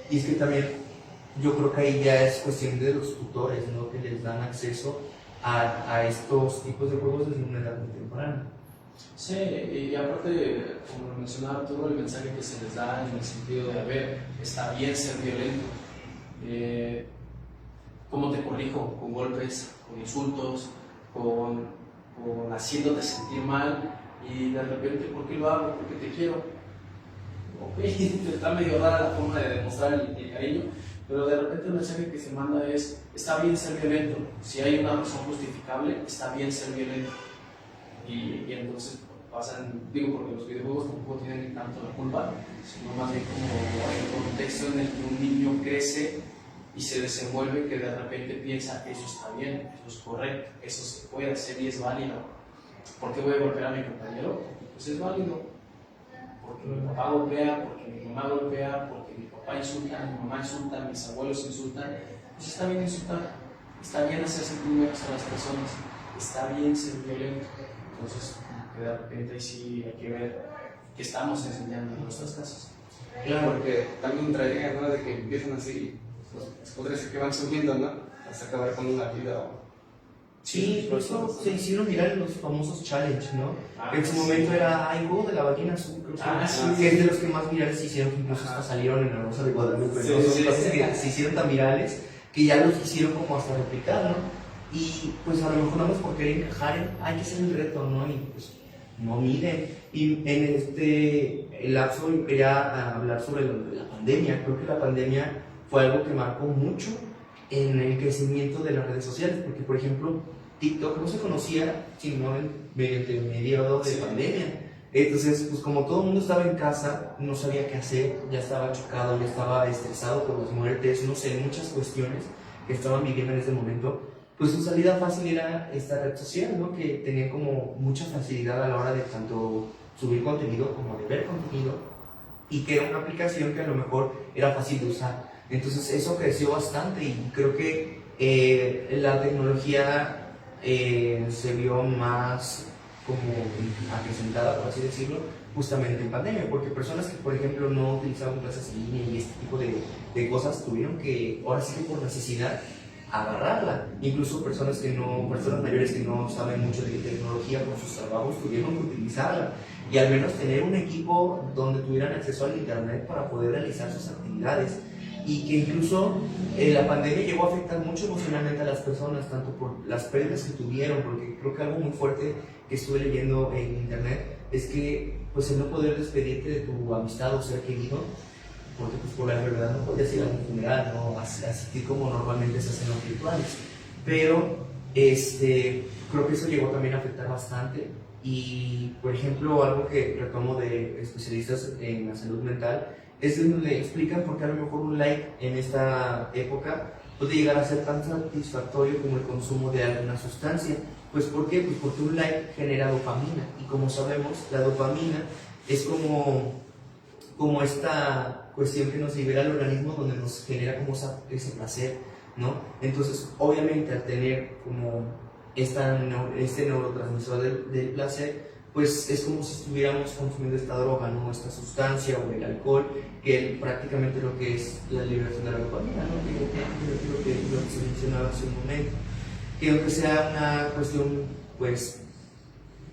Y es que también yo creo que ahí ya es cuestión de los tutores, ¿no? Que les dan acceso a estos tipos de juegos desde una edad muy temprana. Sí, y aparte, como lo mencionaba Arturo, el mensaje que se les da en el sentido de, a ver, está bien ser violento. ¿Cómo te corrijo? Con golpes, con insultos, con haciéndote sentir mal, y de repente, ¿por qué lo hago? Porque te quiero. Ok, está medio rara la forma de demostrar el cariño, pero de repente el mensaje que se manda es, está bien ser violento, si hay una razón justificable, está bien ser violento. Y entonces pasan, digo, porque los videojuegos tampoco tienen tanto la culpa, sino más bien como el contexto en el que un niño crece y se desenvuelve, que de repente piensa, eso está bien, eso es correcto, eso se puede hacer y es válido. ¿Por qué voy a golpear a mi compañero? Pues es válido. Porque mi papá golpea, porque mi mamá golpea, porque mi papá insulta, mi mamá insulta, mis abuelos insultan. Pues está bien insultar, está bien hacer sentir menos a las personas, está bien ser violento. Entonces, de repente ahí sí hay que ver qué estamos enseñando en nuestras casas. Claro, porque también traería, ¿no? De que empiezan así, pues podría ser que van subiendo, ¿no? Hasta acabar con una vida o... Sí, por eso se hicieron viral los famosos challenge, ¿no? En su momento era, juego de la ballena azul, creo que es de los que más virales se hicieron, que incluso hasta salieron en la Rosa de Guadalupe, ¿no? Son cosas que se hicieron tan virales que ya los hicieron como hasta replicar, ¿no? Y pues a lo mejor nada más por querer encajar, hay que hacer el reto, ¿no? Y pues no miden. Y el lapso quería hablar sobre la pandemia. Creo que la pandemia fue algo que marcó mucho en el crecimiento de las redes sociales, porque por ejemplo TikTok no se conocía sino mediante el mediado de pandemia. Entonces, pues como todo el mundo estaba en casa, no sabía qué hacer, ya estaba chocado, ya estaba estresado por las muertes, no sé, muchas cuestiones que estaban viviendo en ese momento, pues su salida fácil era esta red social, ¿no? Que tenía como mucha facilidad a la hora de tanto subir contenido como de ver contenido, y que era una aplicación que a lo mejor era fácil de usar. Entonces eso creció bastante y creo que la tecnología se vio más como acrecentada, por así decirlo, justamente en pandemia, porque personas que, por ejemplo, no utilizaban clases en línea y este tipo de cosas tuvieron que, ahora sí que por necesidad, agarrarla. Incluso personas mayores que no saben mucho de tecnología por sus trabajos tuvieron que utilizarla y al menos tener un equipo donde tuvieran acceso al internet para poder realizar sus actividades. Y que incluso la pandemia llegó a afectar mucho emocionalmente a las personas, tanto por las pérdidas que tuvieron, porque creo que algo muy fuerte que estuve leyendo en internet es que pues el no poder despedirte de tu amistad o ser querido, porque pues por la enfermedad no podías ir a un funeral, no asistir como normalmente se hacen los rituales, pero creo que eso llegó también a afectar bastante. Y por ejemplo, algo que retomo de especialistas en la salud mental es donde explican por qué a lo mejor un like en esta época puede llegar a ser tan satisfactorio como el consumo de alguna sustancia. Pues ¿por qué? Pues porque un like genera dopamina, y como sabemos, la dopamina es como esta cuestión que nos libera al organismo, donde nos genera como ese placer, ¿no? Entonces, obviamente, al tener como este neurotransmisor del placer, pues es como si estuviéramos consumiendo esta droga, ¿no? Esta sustancia o el alcohol, que prácticamente lo que es la liberación de la dopamina, ¿no? Lo que se mencionaba hace un momento, que aunque sea una cuestión, pues,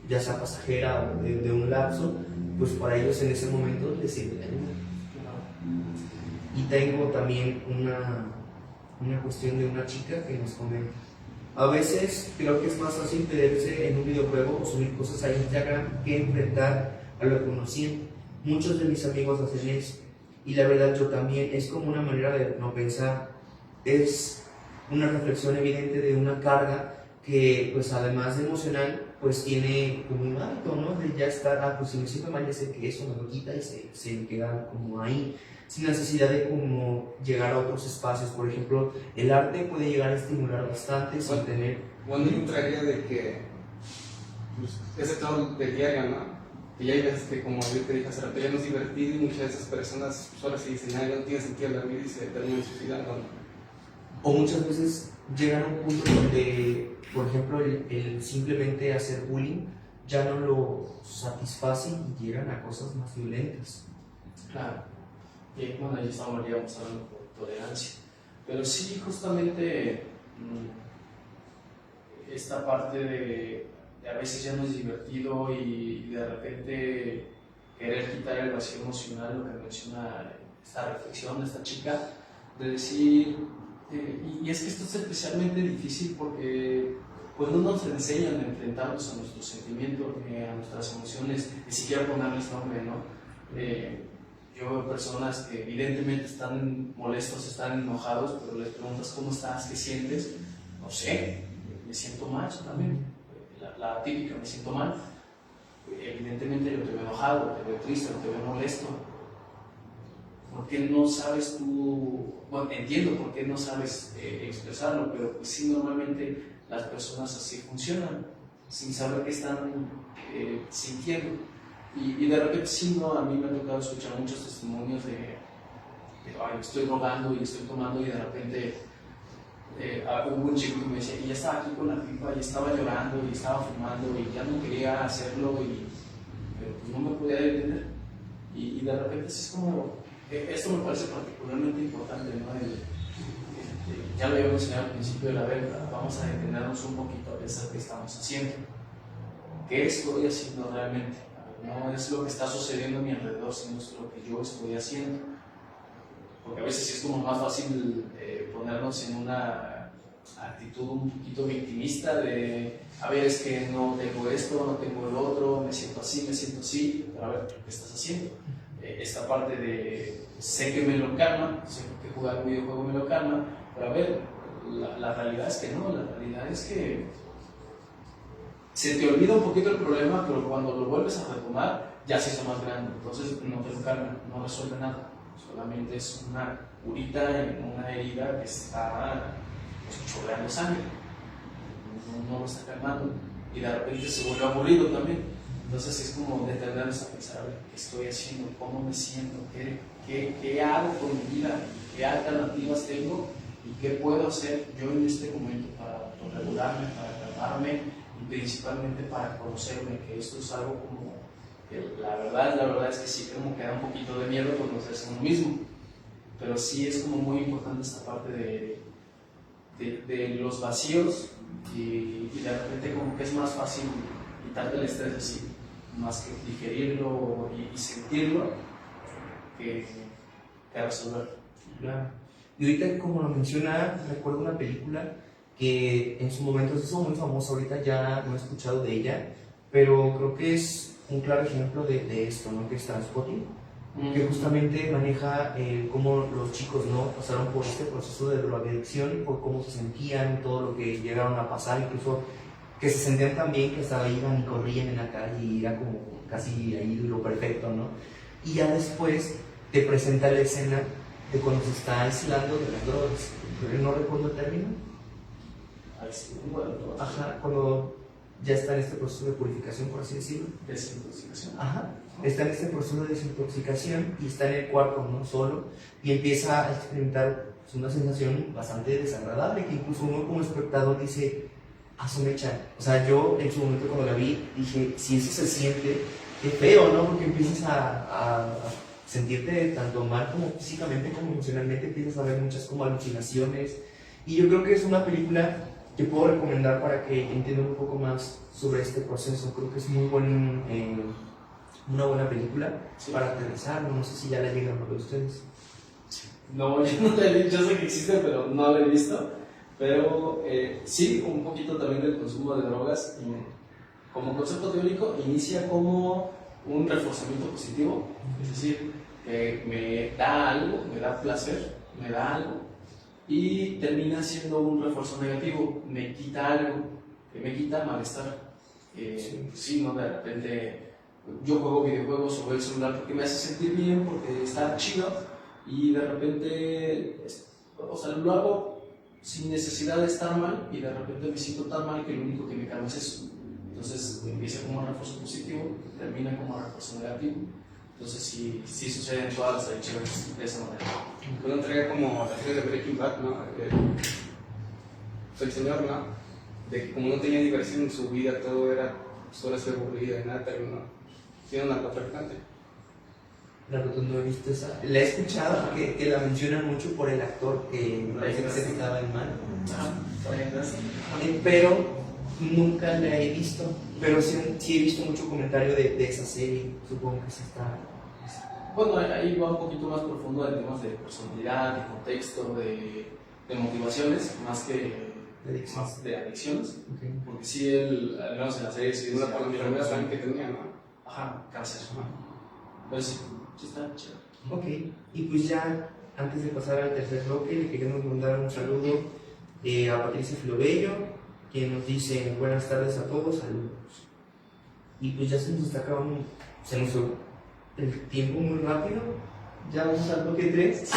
ya sea pasajera o de un lapso, pues para ellos en ese momento les sirve de ayuda. Y tengo también una cuestión de una chica que nos comenta: a veces creo que es más fácil perderse en un videojuego o subir cosas a Instagram que enfrentar a lo que uno siente. Muchos de mis amigos hacen eso, y la verdad yo también. Es como una manera de no pensar, es una reflexión evidente de una carga que, pues además de emocional, pues tiene como un hábito, ¿no? De ya estar, pues si me siento mal, ya sé que eso me lo quita y se queda como ahí, sin necesidad de como llegar a otros espacios. Por ejemplo, el arte puede llegar a estimular bastante sin tener... Bueno, yo entraría de que pues, ese todo del diario, ¿no? Que ya hay veces que, como yo te dije hace rato, ya no es divertido, y muchas de esas personas pues, ahora sí dicen, ya no tiene sentido la vida y se terminan suicidando, ¿no? O muchas veces llegan a un punto donde, por ejemplo, el simplemente hacer bullying ya no lo satisface y llegan a cosas más violentas. Claro. Y bueno, ahí estamos hablando por tolerancia. Pero sí, justamente esta parte de a veces ya no es divertido y de repente querer quitar el vacío emocional, lo que menciona esta reflexión de esta chica, de decir, y es que esto es especialmente difícil porque pues no nos enseñan a enfrentarnos a nuestros sentimientos, a nuestras emociones, ni siquiera ponerles nombre, ¿no? Yo veo personas que evidentemente están molestos, están enojados, pero les preguntas cómo estás, qué sientes. No sé, me siento mal, yo también. La típica, me siento mal. Evidentemente yo te veo enojado, te veo triste, te veo molesto. ¿Por qué no sabes tú? Bueno, entiendo por qué no sabes expresarlo, pero pues sí, normalmente las personas así funcionan, sin saber qué están sintiendo. Y de repente sí, ¿no? A mí me ha tocado escuchar muchos testimonios de ay, estoy drogando y estoy tomando, y de repente hubo un chico que me decía, y ya estaba aquí con la pipa, y estaba llorando, y estaba fumando, y ya no quería hacerlo, pero pues no me podía detener. Y de repente sí es como, esto me parece particularmente importante, ¿no? Ya lo había mencionado al principio de la venta, vamos a detenernos un poquito a pensar qué estamos haciendo, qué estoy haciendo realmente. No es lo que está sucediendo a mi alrededor, sino es lo que yo estoy haciendo. Porque a veces es como más fácil ponernos en una actitud un poquito victimista de, a ver, es que no tengo esto, no tengo el otro, me siento así, pero a ver, ¿qué estás haciendo? Esta parte de, sé que me lo calma, sé que jugar un videojuego me lo calma, pero a ver, la realidad es que no, la realidad es que se te olvida un poquito el problema, pero cuando lo vuelves a retomar, ya se hizo más grande, entonces no te lo calma, no resuelve nada, solamente es una curita en una herida que está pues, chorreando sangre, no lo está calmando y de repente se vuelve aburrido también. Entonces es como detenernos a pensar, a ver, ¿qué estoy haciendo? ¿Cómo me siento? ¿Qué hago con mi vida? ¿Qué alternativas tengo? ¿Y qué puedo hacer yo en este momento para regularme, para calmarme y principalmente para conocerme? Que esto es algo como que la verdad es que sí como que da un poquito de miedo conocerse a uno mismo, pero sí es como muy importante esta parte de los vacíos y de repente como que es más fácil quitarte el estrés así, más que digerirlo y sentirlo que resolverlo. Claro. Y ahorita, como lo menciona, recuerdo una película que en su momento se hizo muy famosa, ahorita ya no he escuchado de ella, pero creo que es un claro ejemplo de esto, ¿no? Que es Transpotting, que justamente maneja cómo los chicos, ¿no? Pasaron por este proceso de drogadicción, por cómo se sentían, todo lo que llegaron a pasar, incluso que se sentían tan bien que hasta iban y corrían en la calle y era como casi ahí lo perfecto, ¿no? Y ya después te presenta la escena de cuando se está aislando de las drogas, pero no recuerdo el término. Ajá, cuando ya está en este proceso de purificación, por así decirlo. Desintoxicación. Ajá, está en este proceso de desintoxicación y está en el cuarto, ¿no? Solo, y empieza a experimentar pues, una sensación bastante desagradable, que incluso uno como espectador dice, su mecha. O sea, yo en su momento cuando la vi dije, si eso se siente, qué feo, ¿no? Porque empiezas a sentirte tanto mal como físicamente como emocionalmente, empiezas a ver muchas como alucinaciones. Y yo creo que es una película que puedo recomendar para que entiendan un poco más sobre este proceso. Creo que es muy una buena película para aterrizar. No sé si ya la llegan a ver ustedes. No, yo no te he dicho, yo sé que existe, pero no la he visto. Pero sí, un poquito también del consumo de drogas. Como concepto teórico, inicia como un reforzamiento positivo, es decir, que me da algo, me da placer, me da algo, y termina siendo un refuerzo negativo, me quita algo, que me quita malestar. Sí, ¿no? De repente yo juego videojuegos o veo el celular porque me hace sentir bien, porque está chido, y de repente, o sea, lo hago sin necesidad de estar mal, y de repente me siento tan mal que lo único que me calma es eso. Entonces empieza como un refuerzo positivo, termina como un refuerzo negativo. Entonces sí sucede en todas las adicciones de esa manera. Uno traía como la serie de Breaking Bad, ¿no? El señor, ¿no? De que como no tenía diversión en su vida, todo era solo ser aburrido y nada, terminó siendo narcotraficante. No he visto esa. La he escuchado que la mencionan mucho por el actor que parece que se quitaba en mano. Pero nunca la he visto. Pero sí he visto mucho comentario de esa serie. Supongo que sí está. Bueno, ahí va un poquito más profundo en temas de personalidad, de contexto, de motivaciones, más que de adicciones. Okay. Porque sí, al menos en la serie, sí una por la enfermedad también que tenía, ¿no? Ajá, cáncer. Pero sí está chido. Ok, y pues ya antes de pasar al tercer bloque, le queremos mandar un saludo a Patricia Filobello, quien nos dice buenas tardes a todos, saludos. Y pues ya se nos está acabando, se nos fue el tiempo muy rápido, ya vamos al bloque 3.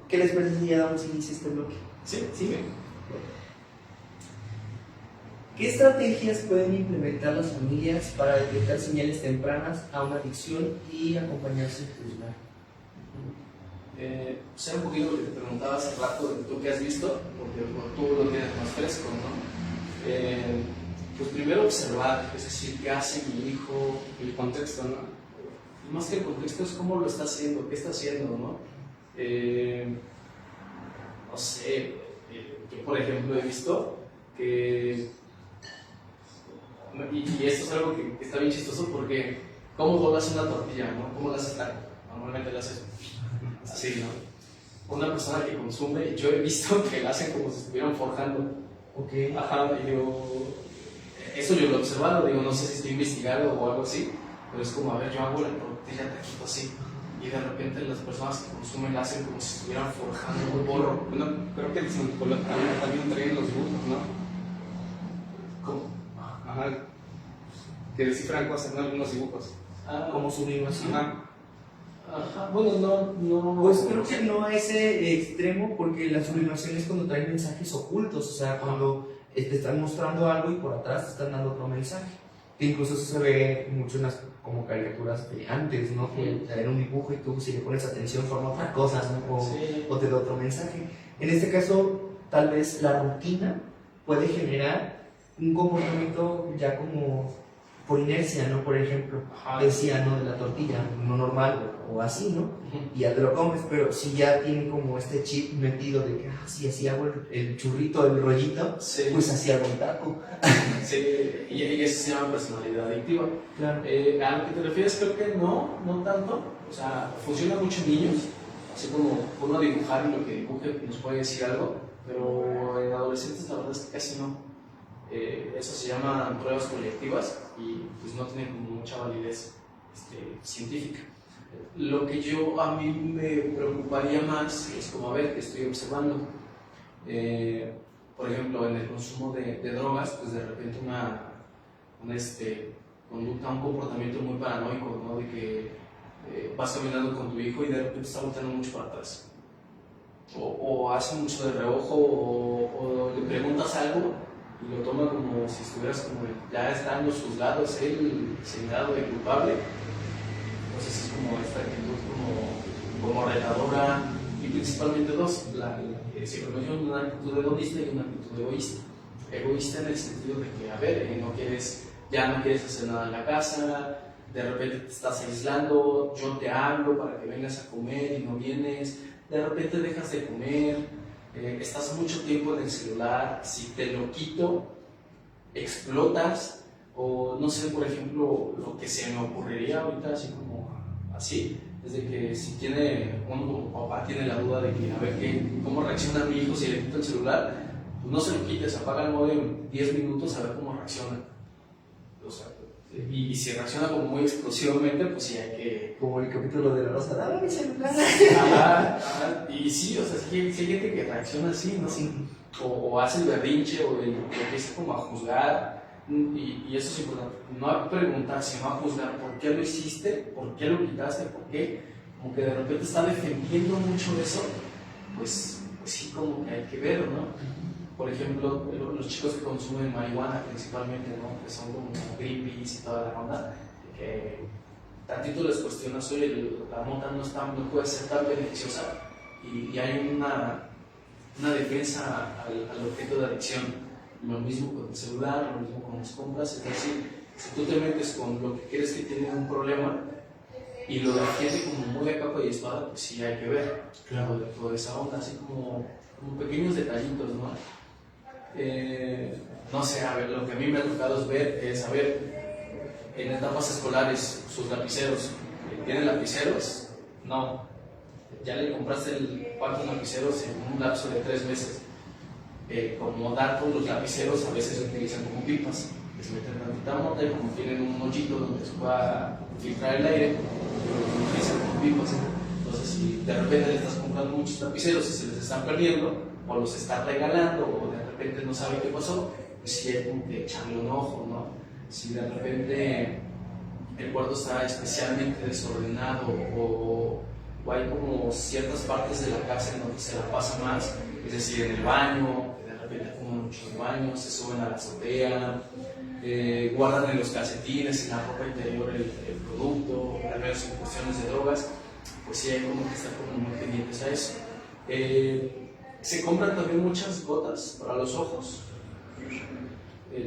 ¿Qué les parece si ya damos inicio a este bloque? Sí. ¿Qué estrategias pueden implementar las familias para detectar señales tempranas a una adicción y acompañarse en juzgar? Sé un poquito lo que te preguntaba hace rato, de tú que has visto, porque tú lo tienes más fresco, ¿no? Pues primero observar, es decir, qué hace mi hijo, El contexto, ¿no? y más que el contexto es cómo lo está haciendo, qué está haciendo, ¿no? No sé, yo por ejemplo he visto que, y esto es algo que está bien chistoso porque cómo doblas una tortilla, ¿no? ¿Cómo la haces larga? Normalmente la haces así, ¿no? una persona que consume, yo he visto que la hacen como si estuvieran forjando. Ok. Ajá, y digo, eso yo lo he observado, digo, no sé si estoy investigado o algo así, pero es como, a ver, yo hago la tortilla taquito así, y de repente las personas que consumen la hacen como si estuvieran forjando un porro. Bueno, creo que el Sincolot también traen los dibujos, ¿no? ¿Cómo? Ajá. Que descifran cosas, ¿no? Algunos dibujos. Ah, Como sublimación. Ajá. ajá, bueno, no. Pues creo que no a ese extremo, porque la sublimación es cuando traen mensajes ocultos, o sea, cuando te están mostrando algo y por atrás te están dando otro mensaje. Que incluso eso se ve mucho en las como caricaturas de antes, ¿no? Que te dan un dibujo y tú si le pones atención forma otra cosa, ¿no? O te da otro mensaje. En este caso, tal vez la rutina puede generar un comportamiento ya como por inercia, ¿no? Por ejemplo, Ajá. decía, ¿no? De la tortilla, no normal o así, ¿no? Y ya te lo comes, pero si ya tiene como este chip metido de que, sí, así hago el churrito, el rollito, Sí. pues así hago un taco. Sí, y eso se llama personalidad adictiva. Claro. A lo que te refieres, creo que no tanto. O sea, funciona mucho en niños, así como uno dibujar y lo que dibuje nos puede decir algo, pero en adolescentes la verdad es que casi no. Eso se llaman pruebas colectivas y pues no tienen como mucha validez científica. Lo que a mí me preocuparía más es como, a ver, que estoy observando. Por ejemplo, en el consumo de drogas, pues de repente una conducta, un comportamiento muy paranoico, ¿no? De que vas caminando con tu hijo y de repente está volteando mucho para atrás. O hace mucho de reojo, o le preguntas algo y lo toma como si estuvieras como ya estando juzgado, es él señalado de culpable. Entonces es como esta actitud como retadora, y principalmente dos, siempre menciono una actitud hedonista y una actitud egoísta. Egoísta en el sentido de que, a ver, ya no quieres hacer nada en la casa, de repente te estás aislando, yo te hablo para que vengas a comer y no vienes, de repente dejas de comer, estás mucho tiempo en el celular, si te lo quito, explotas, o no sé, por ejemplo, lo que se me ocurriría ahorita, así, es de que si uno como papá tiene la duda de que, a ver, ¿cómo reacciona mi hijo si le quito el celular? Pues no se lo quites, apaga el modem 10 minutos a ver cómo reacciona. O sea, y si reacciona como muy explosivamente, pues sí hay que... Como el capítulo de la rosa, dame mi celular. Ajá. Y sí, o sea, sí hay gente que reacciona así, ¿no? Sí. O hace el berrinche, o empieza como a juzgar, y eso es importante, no a preguntar, sino a juzgar por qué lo hiciste, por qué lo quitaste, por qué, como que de repente está defendiendo mucho eso, pues sí, como que hay que ver, ¿no? Por ejemplo, los chicos que consumen marihuana principalmente, ¿no? Que son como Greenpeace y toda la onda, que tantito les cuestionas, oye, la mota no puede ser tan beneficiosa, y hay una defensa al objeto de adicción. Lo mismo con el celular, lo mismo con las compras. Es decir, si tú te metes con lo que quieres que tiene un problema y lo defiende como muy a capa y espada, pues sí hay que ver. Claro, toda esa onda, así como pequeños detallitos, ¿no? No sé, a ver, lo que a mí me ha tocado es a ver, en etapas escolares, sus lapiceros, ¿tienen lapiceros? No. Ya le compraste cuántos lapiceros en un lapso de 3 meses. Como datos, los lapiceros a veces se utilizan como pipas. Les meten tantita mota y como tienen un hoyito donde se pueda filtrar el aire, lo utilizan como pipas. Entonces, si de repente le estás comprando muchos lapiceros y se les están perdiendo, o los estás regalando, o de repente no sabe qué pasó, pues sí hay como que echarle un ojo, ¿no? Si de repente el cuarto está especialmente desordenado, o hay como ciertas partes de la casa en donde se la pasa más, es decir, en el baño, de repente fuman mucho en el baño, se suben a la azotea, guardan en los calcetines, en la ropa interior el producto, al menos en cuestiones de drogas, pues sí hay como que estar como muy pendientes a eso. Se compran también muchas gotas para los ojos.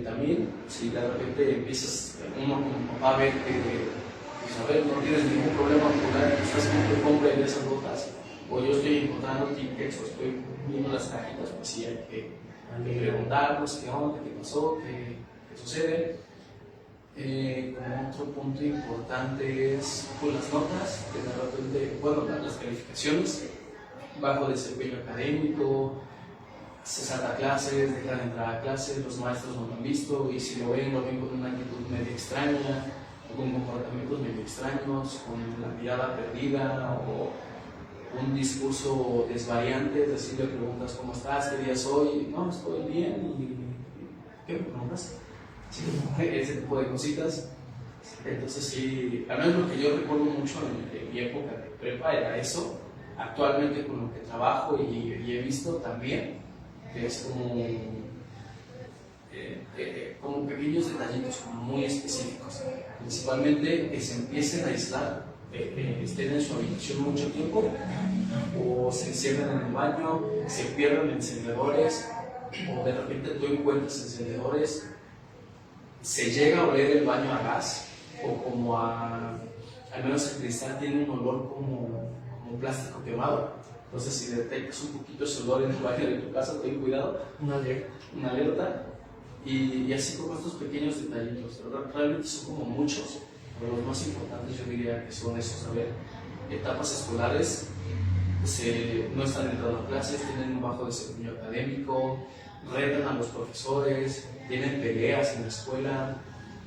También, si de repente empiezas, uno como papá ve que pues, a ver, no tienes ningún problema ocular, estás como compra de esas gotas, o yo estoy encontrando tickets o estoy viendo las cajitas, pues sí hay que preguntarnos qué onda, qué pasó, qué sucede. Como otro punto importante es pues, las notas, que de repente, bueno, las calificaciones. bajo desempeño académico, se salta clases, deja de entrar a clases, los maestros no lo han visto y si lo ven con una actitud medio extraña, o con comportamientos medio extraños, con la mirada perdida o un discurso desvariante, es decir, le preguntas cómo estás, qué día es hoy, no, estoy bien, y ¿qué me preguntas? Sí, ese tipo de cositas. Entonces sí, al menos lo que yo recuerdo mucho en mi época de prepa era eso. Actualmente con lo que trabajo y he visto también, que es como pequeños detallitos como muy específicos, principalmente que se empiecen a aislar, estén en su habitación mucho tiempo o se encierran en el baño, se pierdan encendedores o de repente tú encuentras encendedores, se llega a oler el baño a gas o como al menos el cristal tiene un olor como plástico quemado. Entonces, si detectas un poquito ese olor en el baño de tu casa, ten cuidado, una alerta. Y así como estos pequeños detallitos, realmente son como muchos, pero los más importantes yo diría que son esos, a ver, etapas escolares, no están entrando a clases, tienen un bajo desempeño académico, retan a los profesores, tienen peleas en la escuela,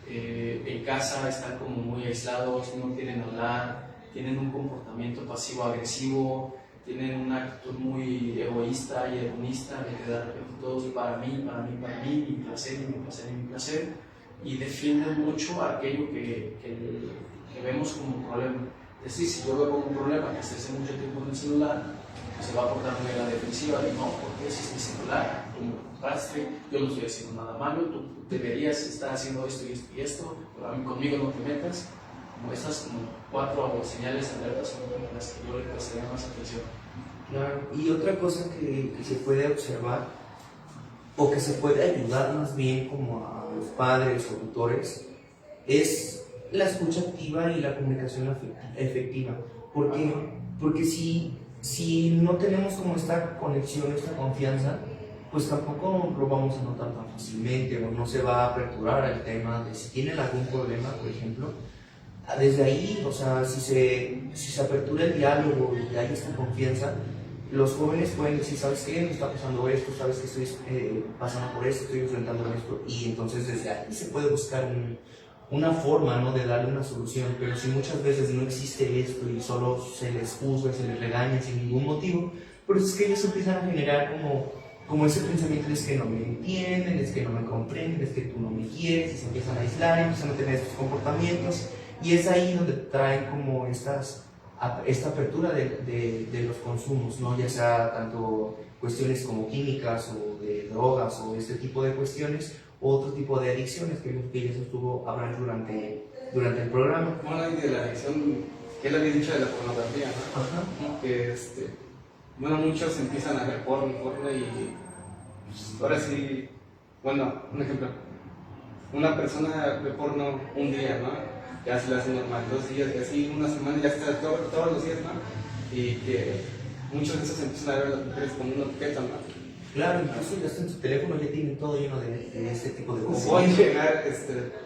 en casa están como muy aislados, no quieren hablar, tienen un comportamiento pasivo-agresivo, tienen una actitud muy egoísta y hedonista de que de repente todos para mí, mi placer y mi placer y mi placer, y defienden mucho aquello que vemos como un problema. Es decir, si yo veo como un problema que esté hace mucho tiempo en el celular, pues se va a portar muy a la defensiva de no, porque ese es mi celular, tú me lo compraste, yo no estoy haciendo nada malo, tú deberías estar haciendo esto y esto y esto, pero a mí, conmigo no te metas. Como estas como 4 señales alertas son las que yo le prestaría más atención. Claro, y otra cosa que se puede observar o que se puede ayudar más bien como a los padres o tutores es la escucha activa y la comunicación efectiva. Porque si no tenemos como esta conexión, esta confianza, pues tampoco lo vamos a notar tan fácilmente o no se va a aperturar el tema de si tienen algún problema, por ejemplo. Desde ahí, o sea, si se apertura el diálogo y hay esta confianza, los jóvenes pueden decir, ¿sabes qué? Me está pasando esto, ¿sabes que estoy pasando por esto, estoy enfrentando esto? Y entonces desde ahí se puede buscar una forma, ¿no?, de darle una solución. Pero si muchas veces no existe esto y solo se les juzga, se les regaña sin ningún motivo, pues es que ellos empiezan a generar como ese pensamiento de es que no me entienden, es que no me comprenden, es que tú no me quieres, y se empiezan a aislar, empiezan a tener estos comportamientos. Y es ahí donde traen como esta apertura de los consumos, ¿no? Ya sea tanto cuestiones como químicas o de drogas o este tipo de cuestiones, o otro tipo de adicciones que ya se estuvo hablando durante el programa. Bueno, y de la adicción, que él había dicho de la pornografía, ¿no? Ajá. Que bueno, muchos empiezan a ver porno y pues, ahora sí, bueno, un ejemplo, una persona ve porno un día, ¿no? Ya se le hace normal, 2 días, y así una semana, ya está todos los días, ¿no? Y que muchos de esos empiezan a ver a las mujeres como un objeto, ¿no? Claro, incluso ya está en su teléfono, ya tienen todo lleno de este tipo de cosas. Pueden llegar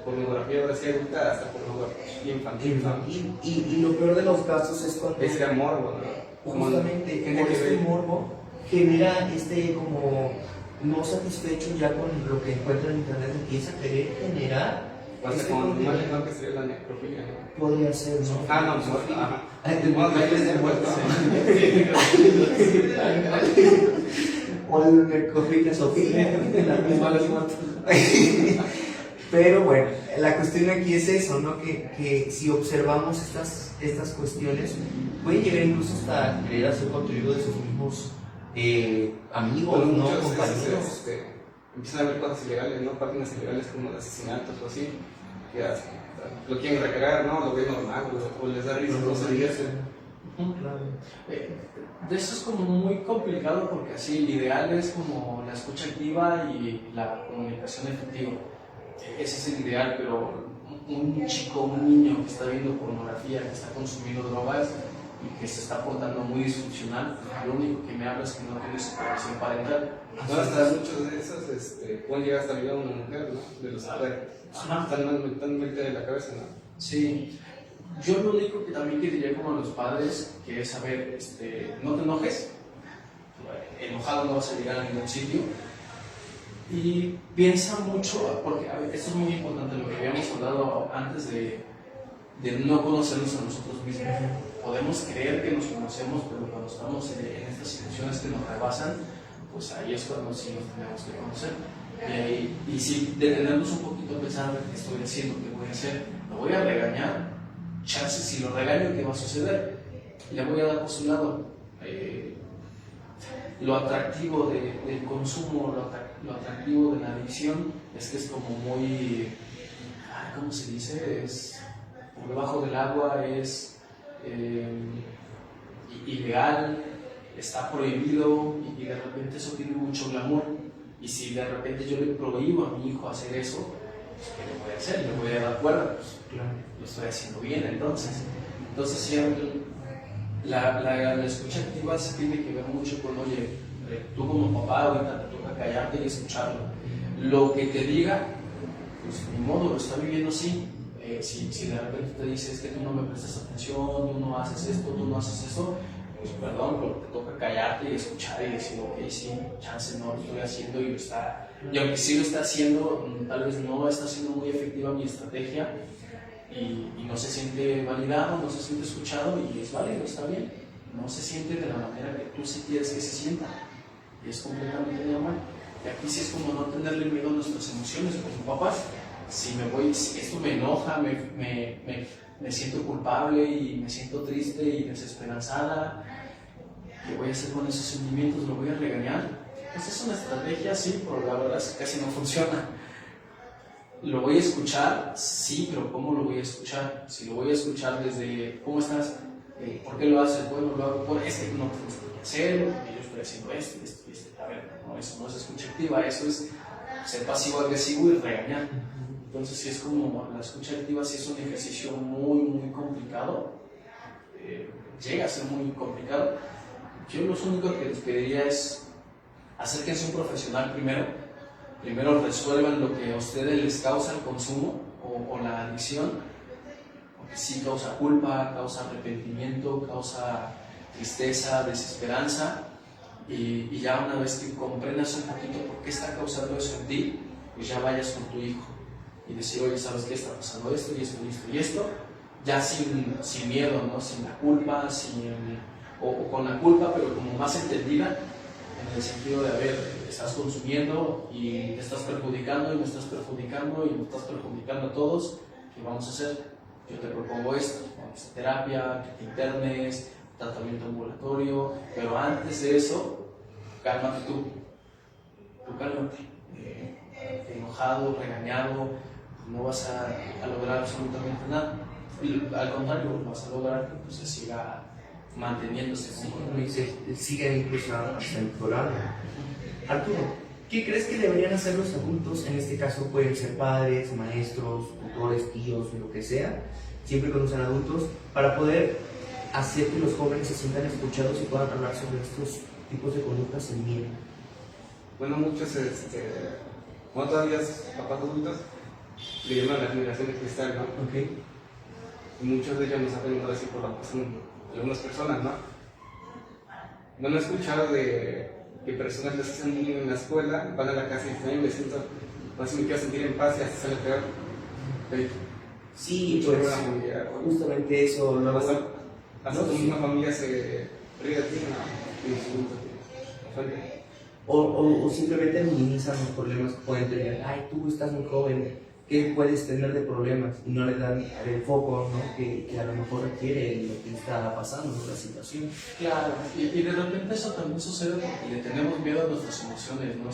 pornografía ahora sí adulta hasta pornografía infantil, ¿no? Y lo peor de los casos es cuando Ese morbo, ¿no? justamente Gente por que este ve. morbo genera como no satisfecho ya con lo que encuentra en internet, empieza a querer generar Pasa con no que sería la necrofilia, ¿no? podría ser, ¿no? Ah, no, ajá. Bueno, Bailes de muertos. O el necrofilia Sofía, la misma. Pero bueno, la cuestión aquí es eso, ¿no? Que si observamos estas cuestiones, pueden llegar incluso hasta querer hacer contenido de sus mismos amigos, Bueno, ¿no? muchos Compañeros. empiezan a ver cosas ilegales, ¿no? Páginas ilegales como de asesinatos o así, que lo quieren recargar, ¿no? Lo ven normal o les da risa, no se divierten. Claro. De eso es como muy complicado porque así el ideal es como la escucha activa y la comunicación efectiva. Ese es el ideal, pero un chico, un niño que está viendo pornografía, que está consumiendo drogas y que se está portando muy disfuncional, lo único que me habla es que no tiene supervisión parental. No, hasta muchos de esos pueden llegar hasta violar a una mujer, ¿no? De los que están mentalmente de la cabeza, ¿no? Sí. Yo lo único que también que diría como a los padres, que es, a ver, no te enojes, enojado no vas a llegar a ningún sitio. Y piensa mucho, porque a ver, esto es muy importante, lo que habíamos hablado antes de no conocernos a nosotros mismos. Podemos creer que nos conocemos, pero cuando estamos en estas situaciones que nos rebasan, pues ahí es cuando sí nos tenemos que conocer. Y si detenernos un poquito a pensar qué estoy haciendo, qué voy a hacer, lo voy a regañar, chances si lo regaño, ¿qué va a suceder? Le voy a dar por su lado. Lo atractivo del consumo, lo atractivo de la adicción es que es como muy, ¿cómo se dice? Es por debajo del agua, es ilegal, está prohibido y de repente eso tiene mucho glamour. Y si de repente yo le prohíbo a mi hijo hacer eso, pues ¿qué le voy a hacer? Le voy a dar cuerda, pues claro, lo estoy haciendo bien entonces. Entonces sí, la escucha activa se tiene que ver mucho con, oye, tú como papá ahorita te toca callarte y escucharlo. Lo que te diga, pues ni modo, lo está viviendo así. Si de repente te dice es que tú no me prestas atención, tú no haces esto, tú no haces eso, pues perdón, pero te toca callarte y escuchar y decir, ok, sí, chance no lo estoy haciendo y aunque sí lo está haciendo, tal vez no está siendo muy efectiva mi estrategia y no se siente validado, no se siente escuchado y es válido, está bien, no se siente de la manera que tú sí quieres que se sienta y es completamente normal. Y aquí sí es como no tenerle miedo a nuestras emociones como papás. Si esto me enoja, me siento culpable y me siento triste y desesperanzada, ¿qué voy a hacer con esos sentimientos? ¿Lo voy a regañar? Pues es una estrategia, sí, pero la verdad es que casi no funciona. ¿Lo voy a escuchar? Sí, pero ¿cómo lo voy a escuchar? Si lo voy a escuchar desde, ¿cómo estás? ¿Por qué lo haces? Bueno, lo hago por es que no tienes que hacerlo, porque yo estoy haciendo esto, esto, esto. A ver, no, eso no es escucha activa, eso es ser pasivo-agresivo y regañar. Entonces, sí es como la escucha activa, sí es un ejercicio muy, muy complicado, llega a ser muy complicado. Yo lo único que les pediría es acérquense a un profesional primero resuelvan lo que a ustedes les causa el consumo o la adicción, porque sí causa culpa, causa arrepentimiento, causa tristeza, desesperanza, y ya una vez que comprendas un poquito por qué está causando eso en ti, pues ya vayas con tu hijo y decir, oye, ¿sabes qué? Está pasando esto y esto y esto y esto, ya sin miedo, ¿no? Sin la culpa, o con la culpa, pero como más entendida, en el sentido de, a ver, estás consumiendo y te estás perjudicando y me estás perjudicando y me estás perjudicando a todos, ¿qué vamos a hacer? Yo te propongo esto, vamos a terapia, que te internes, tratamiento ambulatorio, pero antes de eso, cálmate tú cálmate, enojado, regañado, no vas a lograr absolutamente nada. Y al contrario, vas a lograr que pues, se siga manteniéndose. Sigue incluso hasta empeorando. Arturo, ¿qué crees que deberían hacer los adultos? En este caso pueden ser padres, maestros, tutores, tíos, lo que sea, siempre cuando sean adultos, para poder hacer que los jóvenes se sientan escuchados y puedan hablar sobre estos tipos de conductas sin miedo. Bueno, muchos, como todavía papás adultos, le llaman la generación de cristal, ¿no? Okay. Y muchos de ellos nos han venido así por la pasión de algunas personas, ¿no? No he escuchado de que personas les hacen bullying en la escuela, van a la casa y dicen, me siento, no sé, me quiero sentir en paz y hasta sale peor. ¿Okay? Sí, pues justamente eso, luego... Hasta tu misma familia se ríe de ti, o simplemente minimizan los problemas que pueden tener. Ay, tú estás muy joven, ¿qué puedes tener de problemas? Y no le dan el foco, ¿no? que a lo mejor requiere lo que está pasando en la situación. Claro, y de repente eso también sucede porque le tenemos miedo a nuestras emociones, ¿no?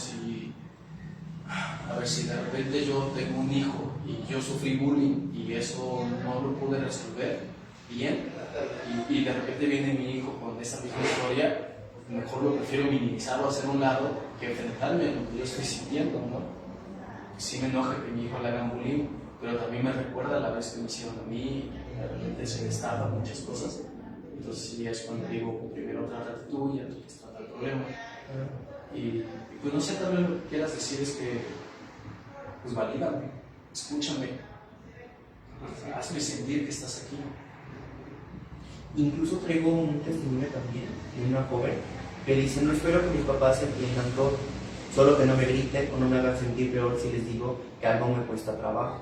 A ver, si de repente yo tengo un hijo y yo sufrí bullying y eso no lo pude resolver bien, y de repente viene mi hijo con esa misma historia, mejor lo prefiero minimizar o hacer a un lado que enfrentarme a lo que yo estoy sintiendo, ¿no? Sí me enoja que mi hijo le haga bullying, pero también me recuerda la vez que me hicieron a mí, de repente se destapa muchas cosas. Entonces sí es cuando digo, primero trátate tú y entonces trata el problema. Y pues no sé, tal vez lo que quieras decir es que, pues valídame, escúchame, hazme sentir que estás aquí. Incluso traigo un testimonio también de una joven que dice: no espero que mis papás entiendan todo, solo que no me griten o no me hagan sentir peor si les digo que algo me cuesta trabajo.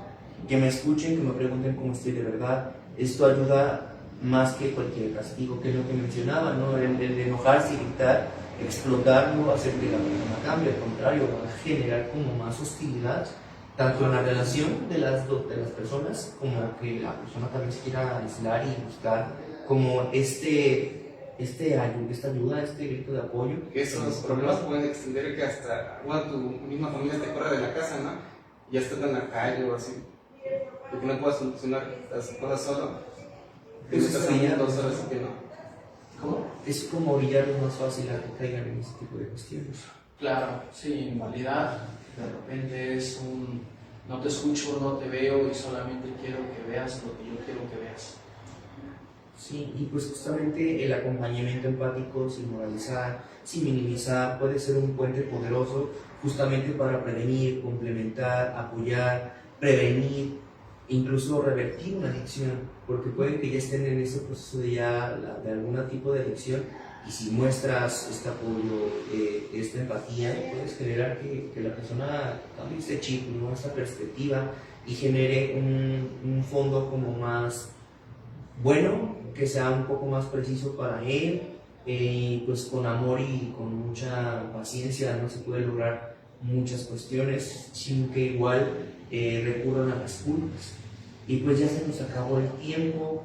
Que me escuchen, que me pregunten cómo estoy de verdad. Esto ayuda más que cualquier castigo, que es lo que mencionaba, ¿no? El enojarse y gritar, explotar, no va a hacer que la persona cambie, al contrario, va a generar como más hostilidad, tanto en la relación de las personas, como que la persona también se quiera aislar y buscar como esta ayuda, este grito de apoyo. Que esos problemas pueden extender que hasta, bueno, tu misma familia te corra de la casa, ¿no? Y ya estás en la calle o así, y que no puedas solucionar las cosas solo. Que no estás en el mundo solo, así que no. ¿Cómo? Es como orillarlos más fácil a que caigan en ese tipo de cuestiones. Claro, sí, invalidar. De repente es no te escucho, no te veo y solamente quiero que veas lo que yo quiero que veas. Sí, y pues justamente el acompañamiento empático, sin moralizar, sin minimizar, puede ser un puente poderoso justamente para prevenir, complementar, apoyar, prevenir, incluso revertir una adicción, porque puede que ya estén en ese proceso de algún tipo de adicción, y si muestras este apoyo, esta empatía, puedes generar que la persona cambie este chip, ¿no? Esta perspectiva, y genere un fondo como más bueno, que sea un poco más preciso para él, pues con amor y con mucha paciencia no se puede lograr muchas cuestiones sin que igual recurran a las culpas. Y pues ya se nos acabó el tiempo.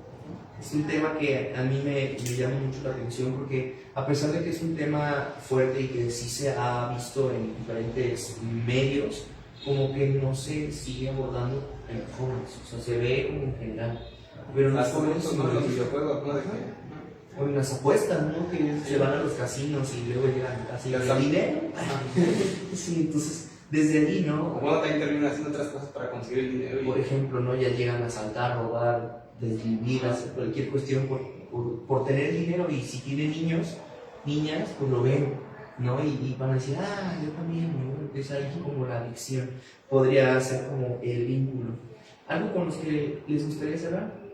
Es un tema que a mí me llama mucho la atención, porque a pesar de que es un tema fuerte y que sí se ha visto en diferentes medios, como que no se sigue abordando en los jóvenes, o sea, se ve como en general. Pero los jóvenes, no, los videojuegos, ¿no? O en las apuestas, ¿no? Que se van a los casinos y luego llegan así el dinero. Sí, entonces, desde allí, ¿no? O bueno, también terminan haciendo otras cosas para conseguir el dinero. Por ejemplo, ¿no? Ya llegan a asaltar, robar, desvivir, hacer cualquier cuestión por tener dinero, y si tienen niñas, pues lo ven, ¿no? Y van a decir: yo también, ¿no? Es ahí como la adicción. Podría ser como el vínculo. ¿Algo con los que les gustaría cerrar?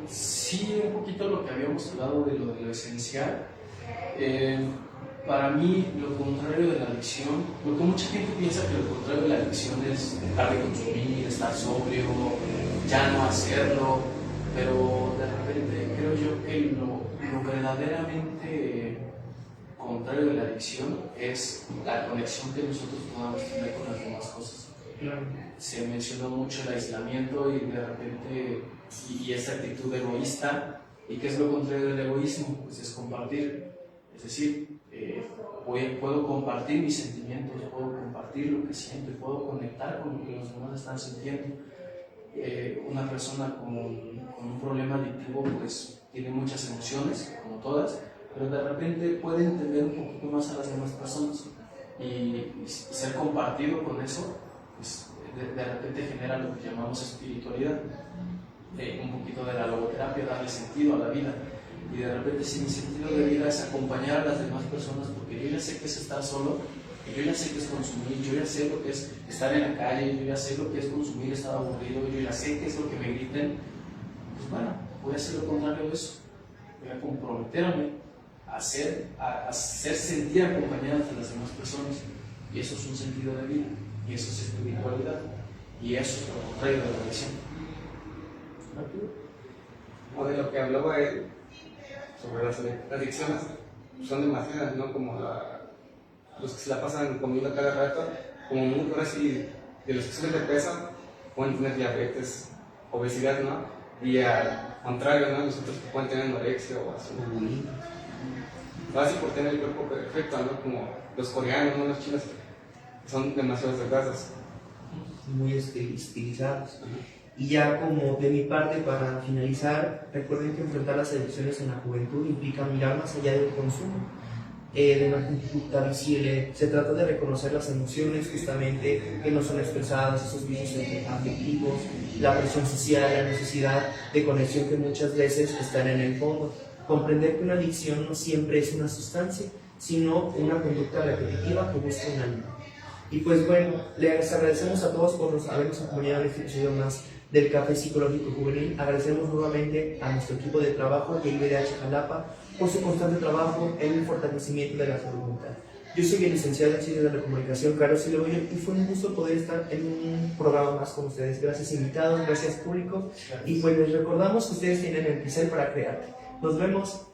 Sí, un poquito lo que habíamos hablado de lo esencial. Para mí, lo contrario de la adicción, porque mucha gente piensa que lo contrario de la adicción es dejar de consumir, estar sobrio, ya no hacerlo, pero de repente creo yo que lo verdaderamente contrario de la adicción es la conexión que nosotros podamos tener con las demás cosas. Se mencionó mucho el aislamiento y de repente y esa actitud egoísta. ¿Y qué es lo contrario del egoísmo? Pues es compartir, es decir, puedo compartir mis sentimientos, puedo compartir lo que siento y puedo conectar con lo que los demás están sintiendo. Una persona con un problema adictivo pues tiene muchas emociones, como todas, pero de repente puede entender un poquito más a las demás personas y ser compartido con eso, pues de repente genera lo que llamamos espiritualidad. Un poquito de la logoterapia, darle sentido a la vida, y de repente si mi sentido de vida es acompañar a las demás personas, porque yo ya sé que es estar solo, yo ya sé que es consumir, yo ya sé lo que es estar en la calle, yo ya sé lo que es consumir, estar aburrido, yo ya sé qué es lo que me griten, pues bueno, voy a hacer lo contrario de eso, voy a comprometerme a hacer sentir acompañadas a las demás personas, y eso es un sentido de vida, y eso es espiritualidad, y eso es lo contrario de la adicción. O de lo que hablaba él sobre las adicciones, son demasiadas, ¿no? Como los que se la pasan comiendo cada rato, como ahora sí, de los que suben de peso, pueden tener diabetes, obesidad, ¿no? Y al contrario, ¿no? Los otros que pueden tener anorexia o así. Así por tener el cuerpo perfecto, ¿no? Como los coreanos, ¿no? Los chinos, que son demasiado delgados. Muy estilizados. Y ya como de mi parte, para finalizar, recuerden que enfrentar las adicciones en la juventud implica mirar más allá del consumo, de una conducta visible. Se trata de reconocer las emociones justamente que no son expresadas, esos vicios afectivos, la presión social, la necesidad de conexión que muchas veces están en el fondo. Comprender que una adicción no siempre es una sustancia, sino una conducta repetitiva que busca un ánimo. Y pues bueno, les agradecemos a todos por habernos acompañado en este episodio más del Café Psicológico Juvenil. Agradecemos nuevamente a nuestro equipo de trabajo, que IBDH Jalapa, por su constante trabajo en el fortalecimiento de la salud mental. Yo soy el licenciado en Ciencias de la Comunicación, Carlos Siloyo, y fue un gusto poder estar en un programa más con ustedes. Gracias invitados, gracias público, y pues les recordamos que ustedes tienen el pincel para crearte. Nos vemos.